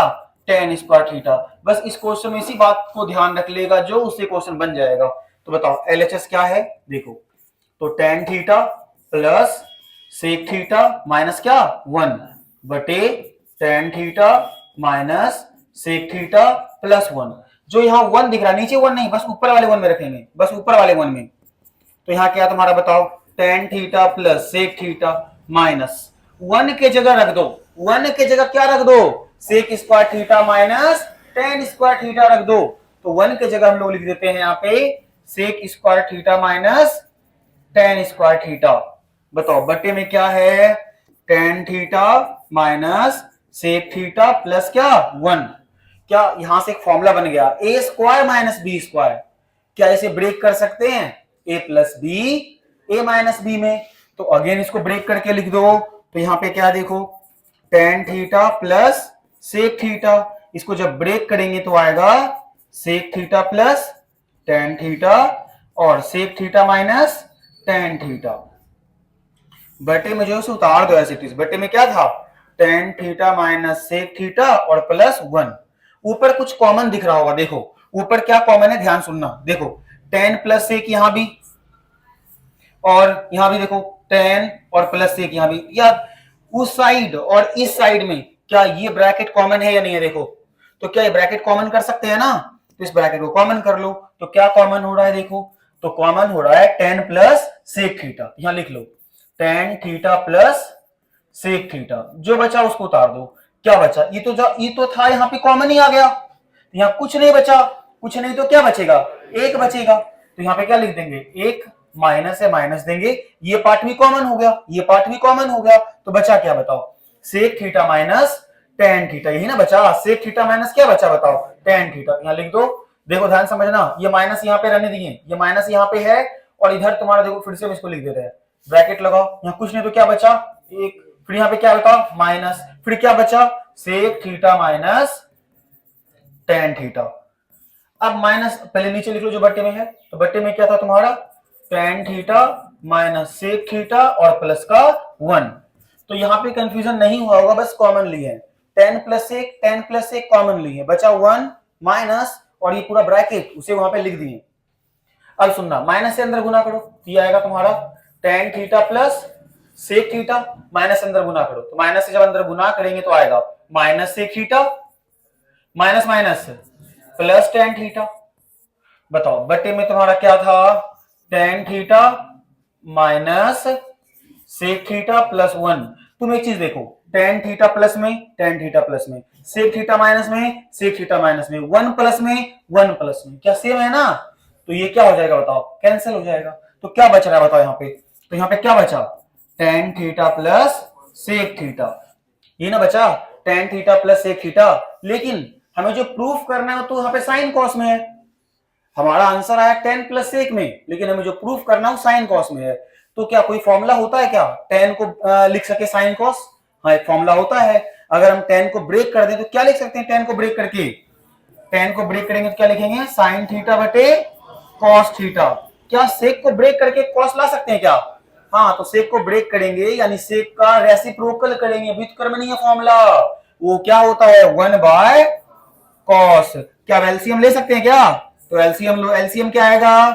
टेन स्क्वायर थीटा। बस इस क्वेश्चन में इसी बात को ध्यान रख लेगा जो उससे क्वेश्चन बन जाएगा। तो बताओ एलएचएस क्या है, देखो तो tan theta plus sec theta minus क्या 1 बटे tan theta minus sec theta plus 1। जो यहाँ 1 दिख रहा है नीचे 1 नहीं, बस ऊपर वाले 1 में रखेंगे, बस ऊपर वाले 1 में। तो यहाँ क्या तुम्हारा बताओ tan theta plus sec theta minus 1 के जगह रख दो, 1 के जगह क्या रख दो sec square theta minus tan square theta रख दो। तो 1 के जगह हम लोग लिख देते हैं यहाँ पे sec square theta minus tan square theta. बताओ बटे में क्या है tan theta minus sec theta plus क्या 1। क्या यहां से एक फॉर्मूला बन गया A square minus B square, क्या इसे ब्रेक कर सकते हैं A plus B A minus B में, तो अगेन इसको ब्रेक करके लिख दो। तो यहां पे क्या देखो tan theta plus sec theta, इसको जब ब्रेक करेंगे तो आएगा sec theta plus tan theta और sec theta minus tan theta. बटे में जो है उतार दो ऐसे, बटे में क्या था tan theta minus sec theta और प्लस 1। ऊपर कुछ कॉमन दिख रहा होगा, देखो ऊपर क्या कॉमन है ध्यान सुनना, देखो 10 प्लस सेक यहां भी और यहां भी देखो 10 और प्लस सेक यहां भी, या उस साइड और इस साइड में क्या ये ब्रैकेट कॉमन है या नहीं है, देखो तो क्या ये ब्रैकेट कॉमन कर सकते हैं ना, तो इस ब्रैकेट को कॉमन कर लो। तो क्या कॉमन हो रहा है देखो, तो कॉमन हो रहा है 10 प्लस सेक थीटा, यहां लिख लो 10 थीटा प्लस सेक थीटा, जो बचा उसको उतार दो। क्या बचा, ये तो था यहाँ पे कॉमन ही आ गया, यहाँ कुछ नहीं बचा, कुछ नहीं तो क्या बचेगा एक बचेगा, तो यहाँ पे क्या लिख देंगे एक माइनस है माइनस देंगे, ये पार्ट भी कॉमन हो गया ये पार्ट भी कॉमन हो गया, तो बचा क्या बताओ sec theta minus tan theta, यही ना बचा, सेक थीटा माइनस क्या बचा बताओ टेन थीटा, यहाँ लिख दो। देखो ध्यान समझना, ये माइनस यहाँ पे रहने दिए, ये माइनस यहाँ पे है और इधर तुम्हारा देखो फिर से हम इसको लिख देते हैं, ब्रैकेट लगाओ, यहाँ कुछ नहीं तो क्या बचा एक, फिर यहाँ पे क्या बताओ माइनस, फिर क्या बचा sec theta minus tan theta. अब माइनस पहले नीचे लिख लो जो बट्टे में है, तो बट्टे में क्या था तुम्हारा tan theta minus sec theta और प्लस का 1। तो यहाँ पे कंफ्यूजन नहीं हुआ होगा, बस कॉमन लिए है 10 प्लस सेक कॉमन लिए, बचा 1 माइनस और ये पूरा ब्रैकेट उसे वहां पे लिख दिए। अब सुनना माइनस से अंदर गुना करो तो ये आएगा तुम्हारा tan theta plus sec theta, minus अंदर गुना करो तो माइनस से जब अंदर गुना करेंगे तो आएगा minus sec theta minus minus plus tan theta. बताओ बटे में तुम्हारा क्या था tan theta minus sec theta plus 1। तुम एक चीज देखो टेन थीटा प्लस में टेन थीटा प्लस में, सेक थीटा माइनस में सेक थीटा माइनस में, 1 प्लस में 1 प्लस में, क्या सेम है ना, तो ये क्या हो जाएगा बताओ कैंसिल हो जाएगा। तो क्या बच रहा है बताओ यहाँ पे, तो यहाँ पे क्या बचा tan theta plus sec theta, ये ना बचा tan theta plus sec theta, लेकिन हमें जो प्रूफ करना है तो यहाँ पे साइन कॉस में है, हमारा आंसर आया 10 प्लस सेक में, लेकिन हमें जो प्रूफ करना है साइन कॉस में है। तो क्या कोई फॉर्मूला होता है क्या 10 को लिख सके साइन कॉस, हाँ एक फॉर्मूला होता है, अगर हम tan को ब्रेक कर दें तो क्या लिख सकते हैं? tan को ब्रेक करके, tan को ब्रेक करेंगे तो क्या लिखेंगे? sin थीटा बटे cos थीटा। क्या सेक को ब्रेक करके cos ला सकते हैं क्या? हाँ, तो सेक को ब्रेक करेंगे यानी सेक का रेसिप्रोकल करेंगे, व्युत्क्रमणीय फॉर्मूला, वो क्या होता है? 1 बाय कॉस। क्या एलसीएम ले सकते हैं क्या? तो एलसीएम लो, एलसीएम क्या आएगा?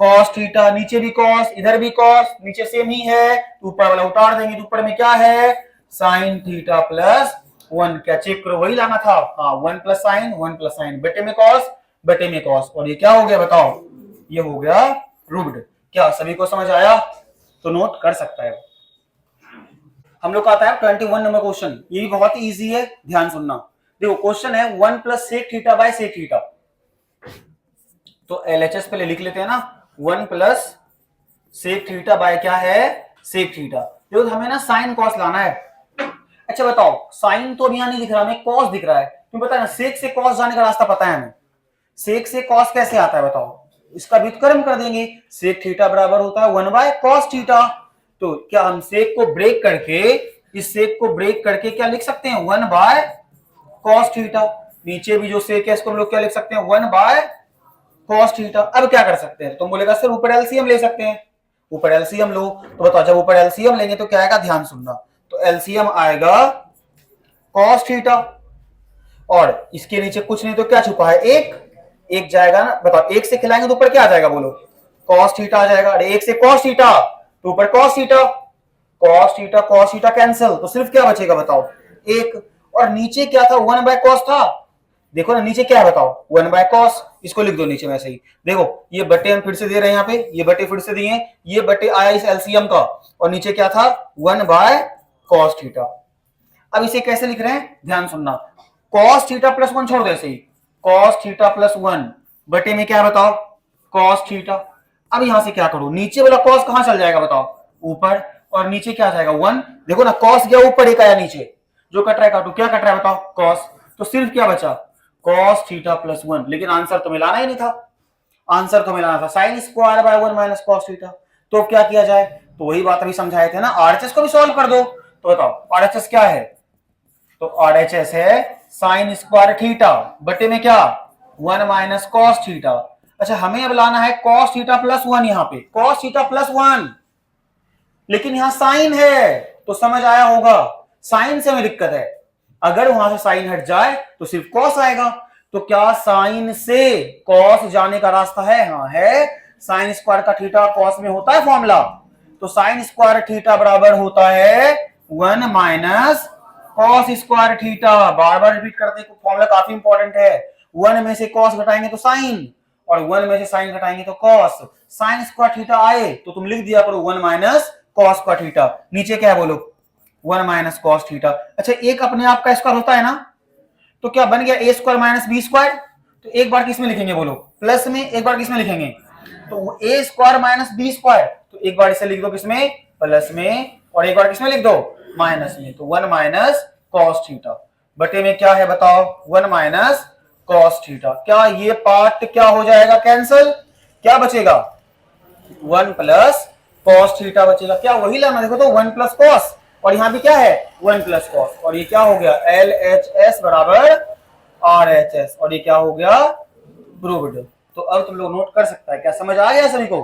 कॉस थीटा, नीचे भी कॉस इधर भी कॉस, नीचे सेम ही है तो ऊपर वाला उतार देंगे तो ऊपर में क्या है? Sine theta plus 1। क्या चेक करो, वही लाना था। हाँ, 1 प्लस साइन 1 प्लस साइन, बटे में कॉस बटे में कॉस, और ये क्या हो गया बताओ? ये हो गया रूब्ड। क्या सभी को समझ आया? तो नोट कर सकता है। हम लोग का आता है 21 नंबर क्वेश्चन, ये भी बहुत ही इजी है, ध्यान सुनना। देखो क्वेश्चन है 1 plus sec theta by sec theta. तो एलएचएस पहले लिख लेते हैं ना, 1 प्लस सेक थीटा बाय क्या है? Sec theta. देखो हमें ना साइन कॉस लाना है। अच्छा बताओ, साइन तो अभी यहां नहीं दिख रहा, हमें कॉस दिख रहा है। तुम पता है ना, सेक से कॉस जाने का रास्ता पता है हमें। सेक से कॉस कैसे आता है बताओ? इसका व्युत्क्रम कर देंगे, सेक थीटा बराबर होता है 1 बाय कॉस थीटा। तो क्या हम सेक को ब्रेक करके, इस सेक को ब्रेक करके क्या लिख सकते हैं? 1 बाय कॉस थीटा। नीचे भी जो सेक है इसको हम लोग क्या लिख सकते हैं? 1 बाय कॉस थीटा। अब क्या कर सकते हैं? तुम बोलेगा सर ऊपर एलसीएम ले सकते हैं। ऊपर एलसीएम लो, तो बताओ जब ऊपर एलसीएम लेंगे तो क्या आएगा? ध्यान सुनना। तो एलसीएम आएगा कॉस थीटा, और इसके नीचे कुछ नहीं तो क्या छुपा है? एक जाएगा ना, बताओ एक से खिलाएंगे तो ऊपर क्या आ जाएगा? बोलो, कॉस थीटा आ जाएगा। अरे एक से कॉस थीटा तो ऊपर cos theta, cos theta cancel, तो सिर्फ क्या बचेगा बताओ? एक। और नीचे क्या था? 1 बाय कॉस था। देखो ना नीचे क्या है बताओ? 1 बाय कॉस। इसको लिख दो नीचे वैसे ही। देखो ये बटे हम फिर से दे रहे हैं, यहाँ पे ये बटे फिर से दिए, ये बटे आया इस एलसीएम का, और नीचे क्या था? 1 बाय कॉस थीटा। अब इसे कैसे लिख रहे हैं? ध्यान सुनना। कॉस थीटा प्लस 1 छोड़ दो ऐसे ही, कॉस थीटा प्लस 1 बटे में क्या बताओ? Cos theta. अब यहां से क्या करो? नीचे वाला कॉस कहां चल जाएगा बताओ? ऊपर, और नीचे क्या जाएगा? 1। देखो ना कॉस गया ऊपर, एक आया नीचे, जो कट रहा है काटो, क्या कट रहा है बताओ? कॉस। तो सिर्फ क्या बचा? Cos theta plus 1। लेकिन आंसर तो मिलाना ही नहीं था, आंसर तो मिलाना था sine square by 1 minus cos theta. तो क्या किया जाए? तो वही बात अभी समझाए थे ना, आरएचएस को भी सॉल्व कर दो। तो बताओ आरएचएस क्या है? तो आरएचएस है साइन स्क्वायर थीटा बटे में क्या? 1 माइनस कॉस थीटा। अच्छा हमें अब लाना है कॉस थीटा प्लस 1, यहाँ पे कॉस थीटा प्लस 1, लेकिन यहां साइन है, तो समझ आया होगा, साइन से हमें दिक्कत है। अगर वहां से साइन हट जाए तो सिर्फ कॉस आएगा। तो क्या साइन से कॉस जाने का रास्ता है? हाँ है। साइन स्क्वायर का थीटा कॉस में होता है फॉर्मूला, तो साइन स्क्वायर थीटा बराबर होता है 1 माइनस कॉस स्क्वायर थीटा। बार बार रिपीट करते हैं, फॉर्मूला काफी इंपॉर्टेंट है। 1 में से कॉस घटाएंगे तो साइन, और 1 में से साइन घटाएंगे तो कॉस। साइन स्क्वायर थीटा आए तो तुम लिख दिया करो 1 माइनस कॉस स्क्वायर थीटा। नीचे क्या है बोलो? 1 माइनस कॉस थीटा। अच्छा एक अपने आप का स्क्वायर होता है ना, तो क्या बन गया? A square minus B square. तो एक बार किस में लिखेंगे बोलो? प्लस में। एक बार किस में लिखेंगे? तो ए स्क्वायर माइनस बी स्क्वायर। तो एक बार इसे लिख दो किसमें? प्लस में, और एक बार किसमें लिख दो? माइनस में। तो 1 माइनस कॉस थीटा बटे में क्या है बताओ? 1 माइनस कॉस थीटा। क्या ये पार्ट क्या हो जाएगा? कैंसिल। क्या बचेगा? 1 प्लस कॉस थीटा बचेगा। क्या वही लाना? देखो तो 1 प्लस कॉस, और यहां भी क्या है? 1 प्लस कॉस, और ये क्या हो गया? एल एच एस बराबर आर एच एस, और ये क्या हो गया? प्रूव्ड। तो अब तुम लोग नोट कर सकता है। क्या समझ आ गया सभी को?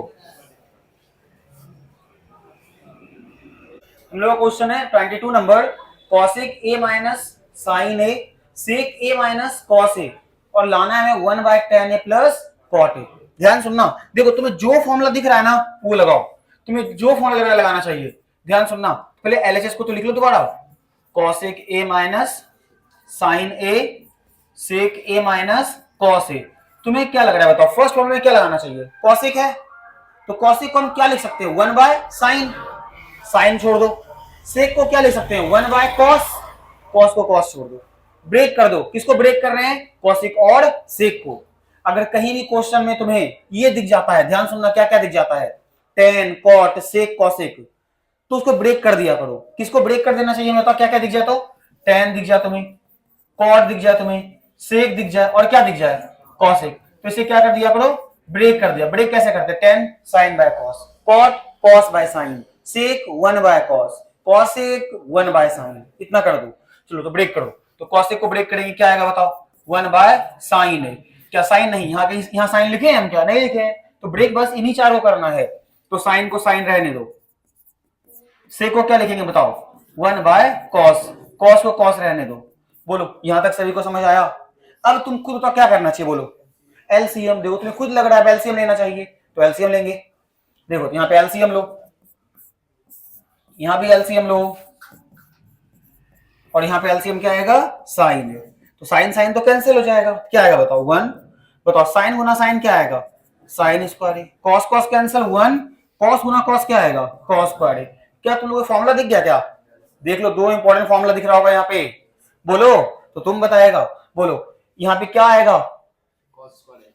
हम लोग का क्वेश्चन है 22 number, cosec A minus sine A sec A minus cos A, और लाना है हमें 1 by tan A plus cot A. ध्यान सुनना, देखो तुम्हें जो फॉर्मूला दिख रहा है ना वो लगाओ, तुम्हें जो फॉर्मूला लग रहा है लगाना चाहिए। ध्यान सुनना, पहले एलएचएस को तो लिख लो दोबारा, cosec A minus sine A sec A minus cos A. तुम्हें क्या लग रहा है बताओ? फर्स्ट फॉर्मूला में क्या लगाना चाहिए? कॉसेक है, तो कॉसेक को हम क्या लिख सकते हैं? 1 बाय साइन, साइन छोड़ दो। सेक को क्या लिख सकते हैं? 1 बाय कॉस, कॉस को कॉस छोड़ दो। ब्रेक कर दो, किसको ब्रेक कर रहे हैं? कॉसेक और सेक को। अगर कहीं भी क्वेश्चन में तुम्हें ये दिख जाता है, ध्यान सुनना क्या क्या दिख जाता है, टेन कॉट सेक कॉसेक, तो उसको ब्रेक कर दिया करो। किसको ब्रेक कर देना चाहिए बताओ? क्या क्या दिख जाए तो? टेन दिख जाए तुम्हें, कॉट दिख जाए तुम्हें, सेक दिख जाए, और क्या दिख जाए? कॉसेक। तो इसे क्या कर दिया करो? ब्रेक कर दिया। ब्रेक कैसे करते? Tan sine by cos, cot cos by sine, sec 1 by cos, cosec 1 by sine, इतना कर दो। चलो तो ब्रेक करो, तो कॉसेक को ब्रेक करेंगे क्या आएगा बताओ, 1/sin ए। क्या साइन नहीं, यहाँ साइन लिखे हैं हम, क्या नहीं लिखे हैं, तो ब्रेक बस इन्हीं चारों करना है, तो साइन को साइन रहने दो, से को क्या लिखेंगे बताओ, 1/cos, कॉस को कॉस रहने दो। बोलो यहां तक सभी को समझ आया। अब तुम खुद बताओ क्या करना चाहिए, बोलो एलसीएम। देखो तुम्हें खुद लग रहा है एलसीएम लेना चाहिए, तो एलसीएम लेंगे। देखो यहाँ पे एलसीएम लो, यहां भी एलसीएम लो, और यहां पे एलसीएम क्या आएगा, साइन है, तो साइन साइन तो कैंसिल हो जाएगा, क्या आएगा बताओ 1। बताओ साइन गुना साइन क्या आएगा, साइन स्क्वायर है। कॉस कॉस कैंसिल 1, कॉस गुना कॉस क्या आएगा, कॉस स्क्वायर है। क्या तुम लोगों को फॉर्मूला दिख गया क्या, देख लो, दो इंपॉर्टेंट फॉर्मूला दिख रहा होगा यहाँ पे, बोलो तो तुम बताएगा। बोलो यहाँ पे क्या आएगा,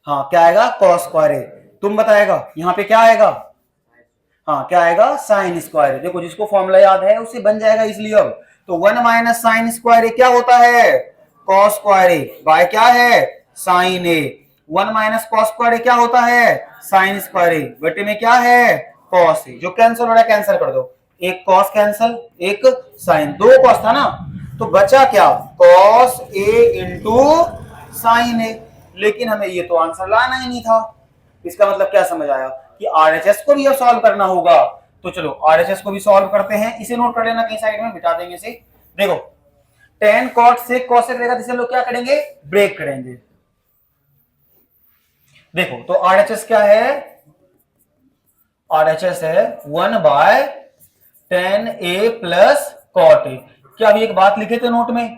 हाँ क्या आएगा, कॉस स्क्वायर है। तुम बताएगा यहाँ पे क्या आएगा, हाँ क्या आएगा, साइन स्क्वायर। देखो जिसको फॉर्मूला याद है उससे बन जाएगा इसलिए। अब तो 1 - साइन स्क्वायर क्या होता है, कॉस स्क्वायर बाय क्या है, साइन ए। 1 - कॉस स्क्वायर क्या होता है, साइन स्क्वायर बटे में क्या है, कॉस ए। जो कैंसिल हो रहा है कैंसिल कर दो, एक कॉस कैंसिल, एक साइन, दो कॉस था ना, तो बचा क्या, कॉस ए इंटू साइन ए। लेकिन हमें ये तो आंसर लाना ही नहीं था। इसका मतलब क्या समझ आया कि आरएचएस को भी अब सॉल्व करना होगा। तो चलो आरएचएस को भी सॉल्व करते हैं, इसे नोट कर लेना कहीं साइड में, बिठा देंगे इसे। देखो tan cot sec cosec रहेगा, जिसे हम लोग क्या करेंगे, ब्रेक करेंगे। देखो तो आरएचएस क्या है, आरएचएस है 1/tan a plus cot a। क्या अभी एक बात लिखे थे नोट में,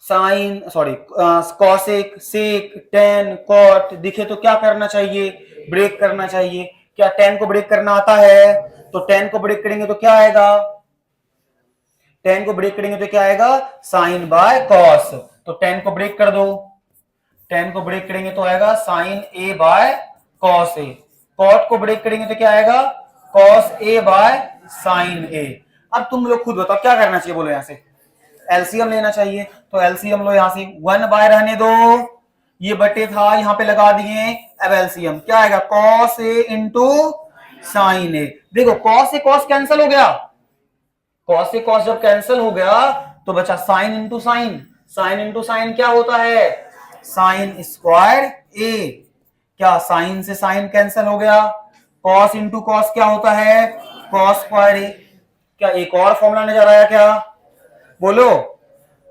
sine sorry cosec sec tan cot दिखे तो क्या करना चाहिए, ब्रेक करना चाहिए। क्या टेन को ब्रेक करना आता है, तो टेन को ब्रेक करेंगे तो क्या आएगा, टेन को ब्रेक करेंगे तो क्या आएगा, साइन बाय कॉस। तो टेन को ब्रेक कर दो, टेन को ब्रेक करेंगे तो आएगा sine A by cos A. Cot को ब्रेक करेंगे तो क्या आएगा, cos A by sine A. अब तुम लोग खुद बताओ क्या करना चाहिए, बोलो यहां से एलसीएम लेना चाहिए, तो एलसीएम लो, यहां से 1 रहने दो, ये बटे था यहां पे लगा दिए। अब एलसीएम क्या आएगा, कॉस ए इंटू साइन ए। देखो कॉस से कॉस कैंसिल हो गया, कॉस से कॉस जब कैंसिल हो गया तो बचा sine into sine. Sine into sine क्या होता है, साइन स्क्वायर ए। क्या साइन से साइन कैंसिल हो गया, कॉस इंटू कॉस क्या होता है, कॉस स्क्वायर ए। क्या एक और फॉर्मूला नजर आया क्या, बोलो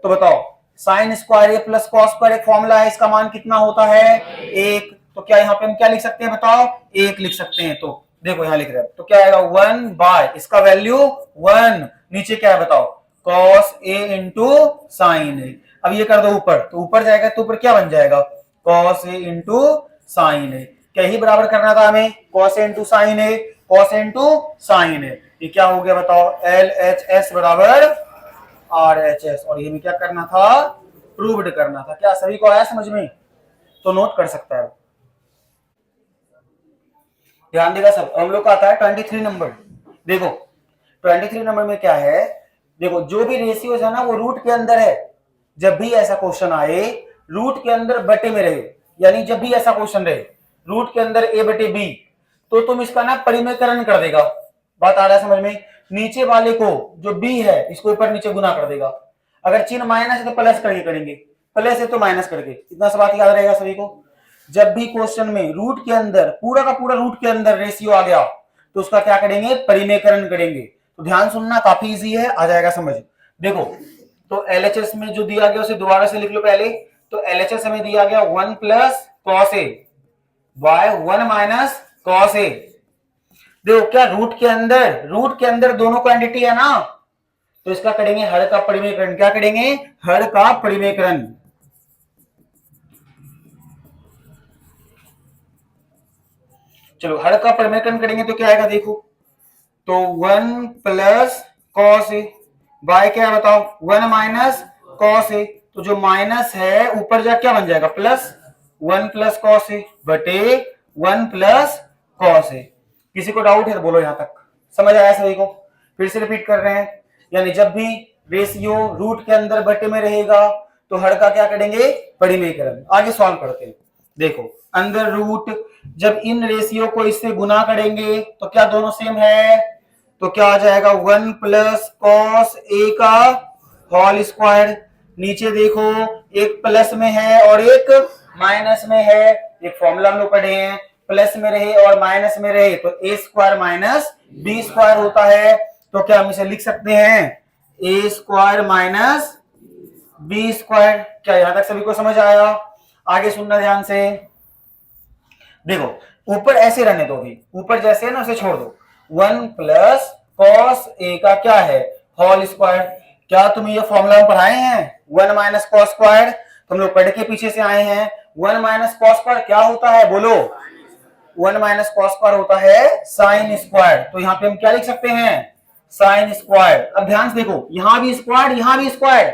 तो बताओ, sign square A plus cos square एक फॉर्मूला है, इसका मान कितना होता है, एक। तो क्या यहाँ पे हम क्या लिख सकते हैं बताओ, एक लिख सकते हैं। तो देखो यहाँ लिख रहे हैं, तो क्या आएगा 1 इसका वैल्यू 1, नीचे क्या है बताओ, cos A into sine A. अब ये कर दो ऊपर, तो ऊपर जाएगा तो ऊपर क्या बन जाएगा, कॉस ए इंटू साइन ए। क्या ही बराबर करना था हमें, cos A into sine A, cos A into sine ए। ये क्या हो गया बताओ, एल एच एस बराबर आरएचएस। और ये भी क्या करना था, प्रूव्ड करना था। क्या सभी को आया समझ में, तो नोट कर सकता है, ध्यान देगा सब। हम लोग का आता है 23 नंबर। देखो 23 नंबर में क्या है, देखो जो भी रेशियोज है ना वो रूट के अंदर है। जब भी ऐसा क्वेश्चन आए रूट के अंदर बटे में रहे, यानी जब भी ऐसा क्वेश्चन रहे रूट के अंदर a बटे b, तो तुम इसका ना परिमेयकरण कर देगा। बात आ रहा है समझ में, नीचे वाले को जो b है इसको ऊपर नीचे गुना कर देगा। अगर चिन्ह माइनस है तो प्लस करके करेंगे, प्लस है तो माइनस करके। इतना सा बात याद रहेगा सभी को। जब भी क्वेश्चन में रूट के अंदर पूरा का पूरा रूट के अंदर रेशियो आ गया तो उसका क्या करेंगे, परिमेयकरण करेंगे। तो ध्यान सुनना, काफी इजी है, आ जाएगा समझ। देखो तो एलएचएस में जो दिया गया उसे दोबारा से लिख लो पहले। तो एलएचएस हमें दिया गया 1 plus cos A bye 1 minus cos ए। देखो क्या रूट के अंदर दोनों क्वांटिटी है ना, तो इसका करेंगे हर का परिमेयकरण। क्या करेंगे, हर का परिमेयकरण। चलो हर का परिमेयकरण करेंगे तो क्या आएगा, देखो तो 1 प्लस कॉस ए बाय क्या बताओ, 1 माइनस कॉस ए। तो जो माइनस है ऊपर जा क्या बन जाएगा, प्लस 1 प्लस कॉस ए बटे 1 प्लस कॉस ए। किसी को डाउट है तो बोलो, यहां तक समझ आया सभी को। फिर से रिपीट कर रहे हैं, यानी जब भी रेशियो रूट के अंदर बटे में रहेगा तो हर का क्या करेंगे, परिमेयकरण। आगे सॉल्व करते हैं। देखो अंदर रूट, जब इन रेशियो को इससे गुना करेंगे तो क्या दोनों सेम है, तो क्या आ जाएगा 1 प्लस कॉस ए का होल स्क्वायर। नीचे देखो एक प्लस में है और एक माइनस में है। एक फॉर्मूला हम लोग पढ़े हैं, प्लस में रहे और माइनस में रहे तो ए स्क्वायर माइनस बी स्क्वायर होता है। तो क्या हम इसे लिख सकते हैं ए स्क्वायर माइनस बी स्क्वायर। क्या यहां तक सभी को समझ आया? आगे सुनना ध्यान से। देखो ऊपर ऐसे रहने दो, भी ऊपर जैसे है ना उसे छोड़ दो। 1 प्लस कॉस ए का क्या है होल स्क्वायर। क्या तुम ये फॉर्मूला में पढ़ाए हैं 1 माइनस कॉस स्क्वायर? तुम लोग पढ़ के पीछे से आए हैं। 1 माइनस कॉस स्क्वायर क्या होता है बोलो? 1 माइनस कॉस स्क्वायर होता है साइन स्क्वायर। तो यहाँ पे हम क्या लिख सकते हैं साइन स्क्वायर। अब ध्यान से देखो, यहां भी स्क्वायर यहां भी स्क्वायर,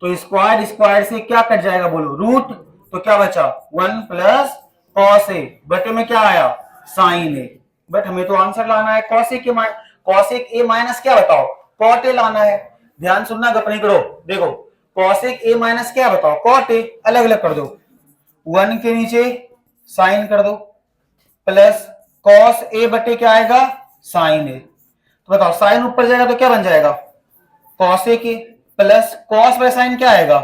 तो स्क्वायर स्क्वायर से क्या कट जाएगा बोलो? रूट। तो क्या बचा 1 प्लस कॉस ए, बटे में क्या आया साइन ए। बट हमें तो आंसर लाना है कॉसेक ए माइनस क्या बताओ कॉट ए लाना है। ध्यान सुनना, गप नहीं करो। देखो कॉसेक ए माइनस क्या बताओ कॉट ए, अलग अलग कर दो। 1 के नीचे साइन कर दो प्लस कॉस ए बटे क्या आएगा साइन ए। तो बताओ साइन ऊपर जाएगा तो क्या बन जाएगा कॉस ए के, प्लस कॉस बाय साइन क्या आएगा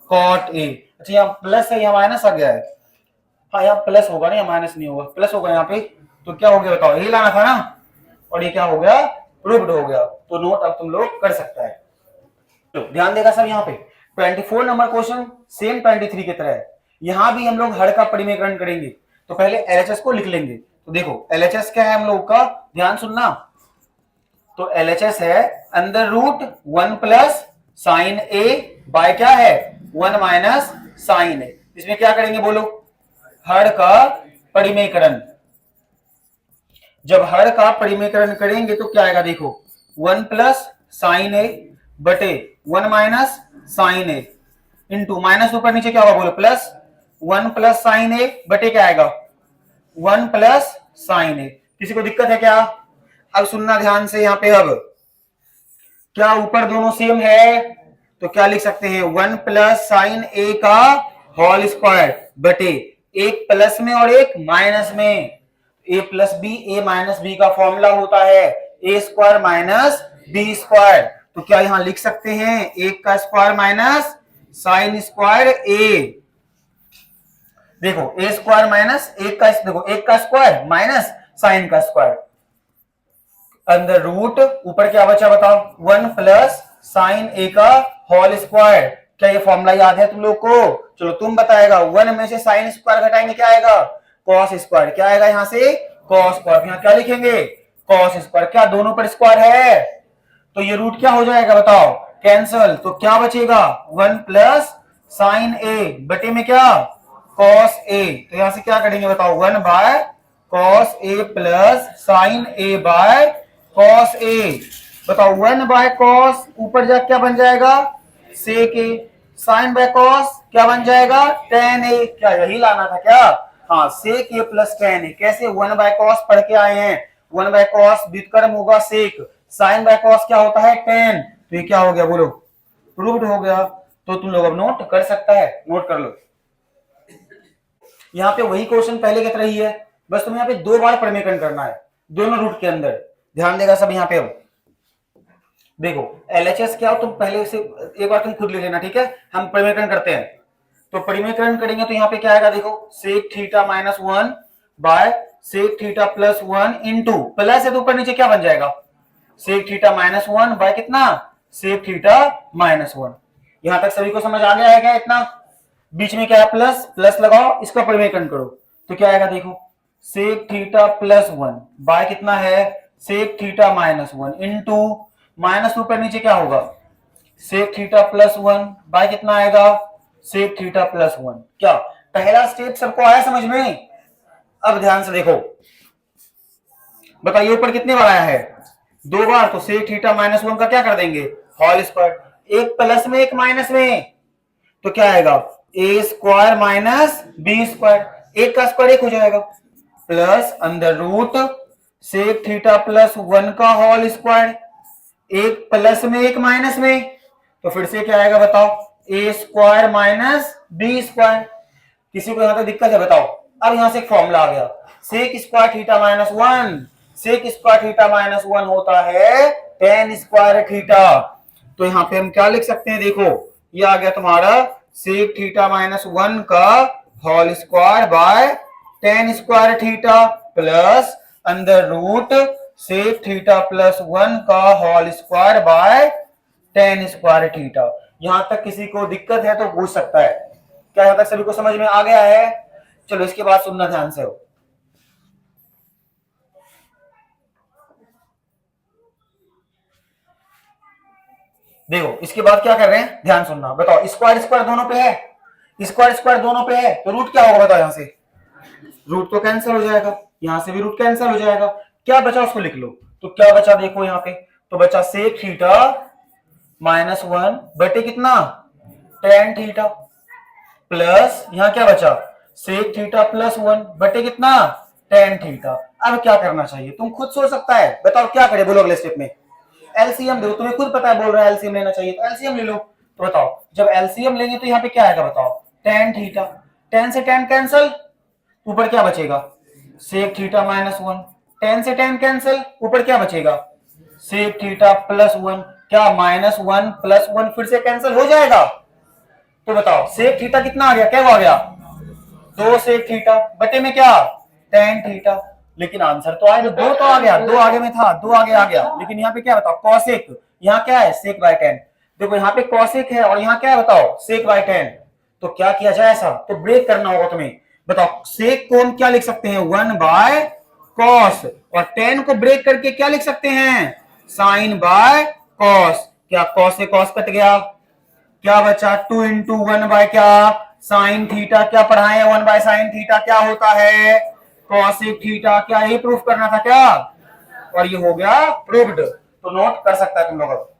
कॉट ए। अच्छा यहाँ प्लस है यहाँ माइनस आ गया है। हाँ यहाँ प्लस होगा ना, यहाँ माइनस नहीं होगा, प्लस होगा यहाँ पे। तो क्या हो गया बताओ, यही लाना था ना, और ये क्या हो गया प्रूव्ड हो गया। तो नोट अब तुम लोग कर सकता है। तो ध्यान देगा सब यहाँ पे 24 नंबर क्वेश्चन सेम 23 की तरह है। यहां भी हम लोग हर का परिमेयकरण करेंगे। तो पहले एलएचएस को लिख लेंगे। तो देखो एलएचएस क्या है हम लोग का, ध्यान सुनना। तो एलएचएस है under root 1 plus sine A bye क्या है 1 माइनस साइन ए। इसमें क्या करेंगे बोलो हर का परिमेयकरण। जब हर का परिमेयकरण करेंगे तो क्या आएगा देखो 1 प्लस साइन ए बटे 1 माइनस साइन ए इंटू माइनस ऊपर नीचे क्या होगा बोलो प्लस 1 प्लस साइन ए बटे क्या आएगा 1 प्लस साइन ए। किसी को दिक्कत है क्या? अब सुनना ध्यान से यहाँ पे। अब क्या ऊपर दोनों सेम है तो क्या लिख सकते हैं 1 प्लस साइन ए का होल स्क्वायर बटे एक प्लस में और एक माइनस में। ए plus B A minus B का फॉर्मूला होता है A square minus B square. तो क्या यहां लिख सकते हैं एक का स्क्वायर माइनस साइन स्क्वायर ए। देखो ए स्क्वायर माइनस एक का, देखो एक का स्क्वायर माइनस साइन का स्क्वायर अंदर रूट ऊपर क्या बचा बताओ 1 प्लस साइन ए का होल स्क्वायर। क्या ये फॉर्मूला याद है तुम लोग को? चलो तुम बताएगा 1 में से साइन स्क्वायर घटाएंगे क्या आएगा कॉस स्क्वायर। क्या आएगा यहां से कॉस स्क्वायर। यहां क्या लिखेंगे कॉस स्क्वायर। क्या दोनों पर स्क्वायर है तो ये रूट क्या हो जाएगा बताओ कैंसल। तो क्या बचेगा 1 प्लस साइन ए बटे में क्या कॉस ए। तो यहां से क्या करेंगे बताओ 1 by cos A plus sine A by cos A. बताओ 1 बाय कॉस ऊपर जा क्या बन जाएगा sec A, sine by cos क्या बन जाएगा टेन ए। क्या यही लाना था क्या? हाँ सेक ए प्लस टेन ए। कैसे 1 बाय कॉस पढ़ के आए हैं 1 बाय कॉस व्युत्क्रम होगा सेक, साइन बाय कॉस क्या होता है टेन। तो ये क्या हो गया बोलो प्रूव्ड हो गया। तो तुम लोग अब नोट कर सकता है, नोट कर लो। यहाँ पे वही क्वेश्चन पहले की तरह ही है, बस तुम्हें यहाँ पे 2 बार परिमेयकरण करना है दोनों रूट के अंदर। ध्यान देगा सब यहाँ पे। अब देखो एलएचएस क्या हो तुम पहले से एक बार तुम खुद ले लेना, ठीक है? हम परिमेयकरण करते हैं। तो परिमेयकरण करेंगे तो यहाँ पे क्या आएगा देखो sec theta minus 1 by sec theta plus 1 into plus है तो ऊपर नीचे क्या बन जाएगा सेक थीटा माइनस 1 बाय कितना सेक थीटा माइनस 1। यहां तक सभी को समझ आ गया है क्या? इतना बीच में क्या है प्लस, प्लस लगाओ इसका परिमेयकरण करो तो क्या आएगा देखो सेक थीटा प्लस 1 बाय कितना है sec theta minus 1 into minus ऊपर नीचे क्या होगा सेक थीटा प्लस 1 बाय कितना आएगा सेक थीटा प्लस 1। क्या पहला स्टेप सबको आया समझ में? अब ध्यान से देखो बताइए ऊपर कितने बार आया है 2 बार। तो सेक थीटा माइनस 1 का क्या कर देंगे होल स्क्वायर, एक प्लस में एक माइनस में तो क्या आएगा A square minus B square, एक का स्क्वायर एक हो जाएगा plus under root sec theta plus 1 का होल स्क्वायर, एक प्लस में एक माइनस में तो फिर से क्या आएगा बताओ ए स्क्वायर माइनस बी स्क्वायर। किसी को यहां तक दिक्कत है बताओ? अब यहां से एक फॉर्मूला आ गया sec square theta minus 1, sec square theta minus 1 होता है टेन स्क्वायर थीटा। तो यहाँ पे हम क्या लिख सकते हैं, देखो ये आ गया तुम्हारा सेक थीटा माइनस 1 का whole square by tan square theta plus under root sec theta plus 1 का whole square by tan square theta. यहां तक किसी को दिक्कत है तो पूछ सकता है। क्या यहां तक सभी को समझ में आ गया है? चलो इसके बाद सुनना ध्यान से हो। देखो इसके बाद क्या कर रहे हैं, ध्यान सुनना। बताओ स्क्वायर स्क्वायर दोनों पे है, स्क्वायर स्क्वायर दोनों पे है, तो रूट क्या होगा बताओ? यहां से रूट तो कैंसिल हो जाएगा, यहां से भी रूट कैंसिल हो जाएगा। क्या बचा उसको लिख लो। तो क्या बचा देखो यहां पे, तो बचा सेक थीटा माइनस 1 बटे कितना टेन थीटा प्लस यहां क्या बचा सेक थीटा प्लस 1 बटे कितना टेन थीटा। अब क्या करना चाहिए तुम खुद सोच सकता है। बताओ क्या करे, बोलो अगले स्टेप में। एलसीएम दो, तुम्हें खुद पता है, बोल रहा है एलसीएम लेना चाहिए तो एलसीएम ले लो। तो बताओ जब एलसीएम लेंगे तो यहाँ पे क्या आएगा बताओ, टेन थीटा, टेन से टेन कैंसिल, ऊपर क्या बचेगा सेक थीटा माइनस 1, टेन से टेन कैंसिल, ऊपर क्या बचेगा सेक थीटा प्लस 1, क्या माइनस 1 प्लस 1 फिर से कैंसिल हो जाएगा। तो बताओ सेक थीटा कितना आ गया, क्या आ गया दो सेक थीटा बटे में क्या टेन थीटा। लेकिन आंसर तो आया, दो तो आ गया, दो आगे में था, दो आगे आ गया। लेकिन यहाँ पे क्या बताओ कॉसेक, यहाँ क्या है सेक बाय टेन। देखो यहाँ पे कॉसेक है और यहाँ क्या है बताओ सेक बाय टेन। तो क्या किया जाए ऐसा, तो ब्रेक करना होगा तुम्हें। बताओ सेक को हम क्या लिख सकते हैं 1 बाय कॉस, और टेन को ब्रेक करके क्या लिख सकते हैं साइन बाय कॉस। क्या कॉस से कॉस कट गया, क्या बचा 2 इंटू 1 बाय क्या साइन थीटा। क्या पढ़ाए 1 बाय साइन थीटा क्या होता है कॉसेक थीटा। क्या यही प्रूफ करना था क्या, और ये हो गया प्रूव्ड। तो नोट कर सकता है तुम लोग।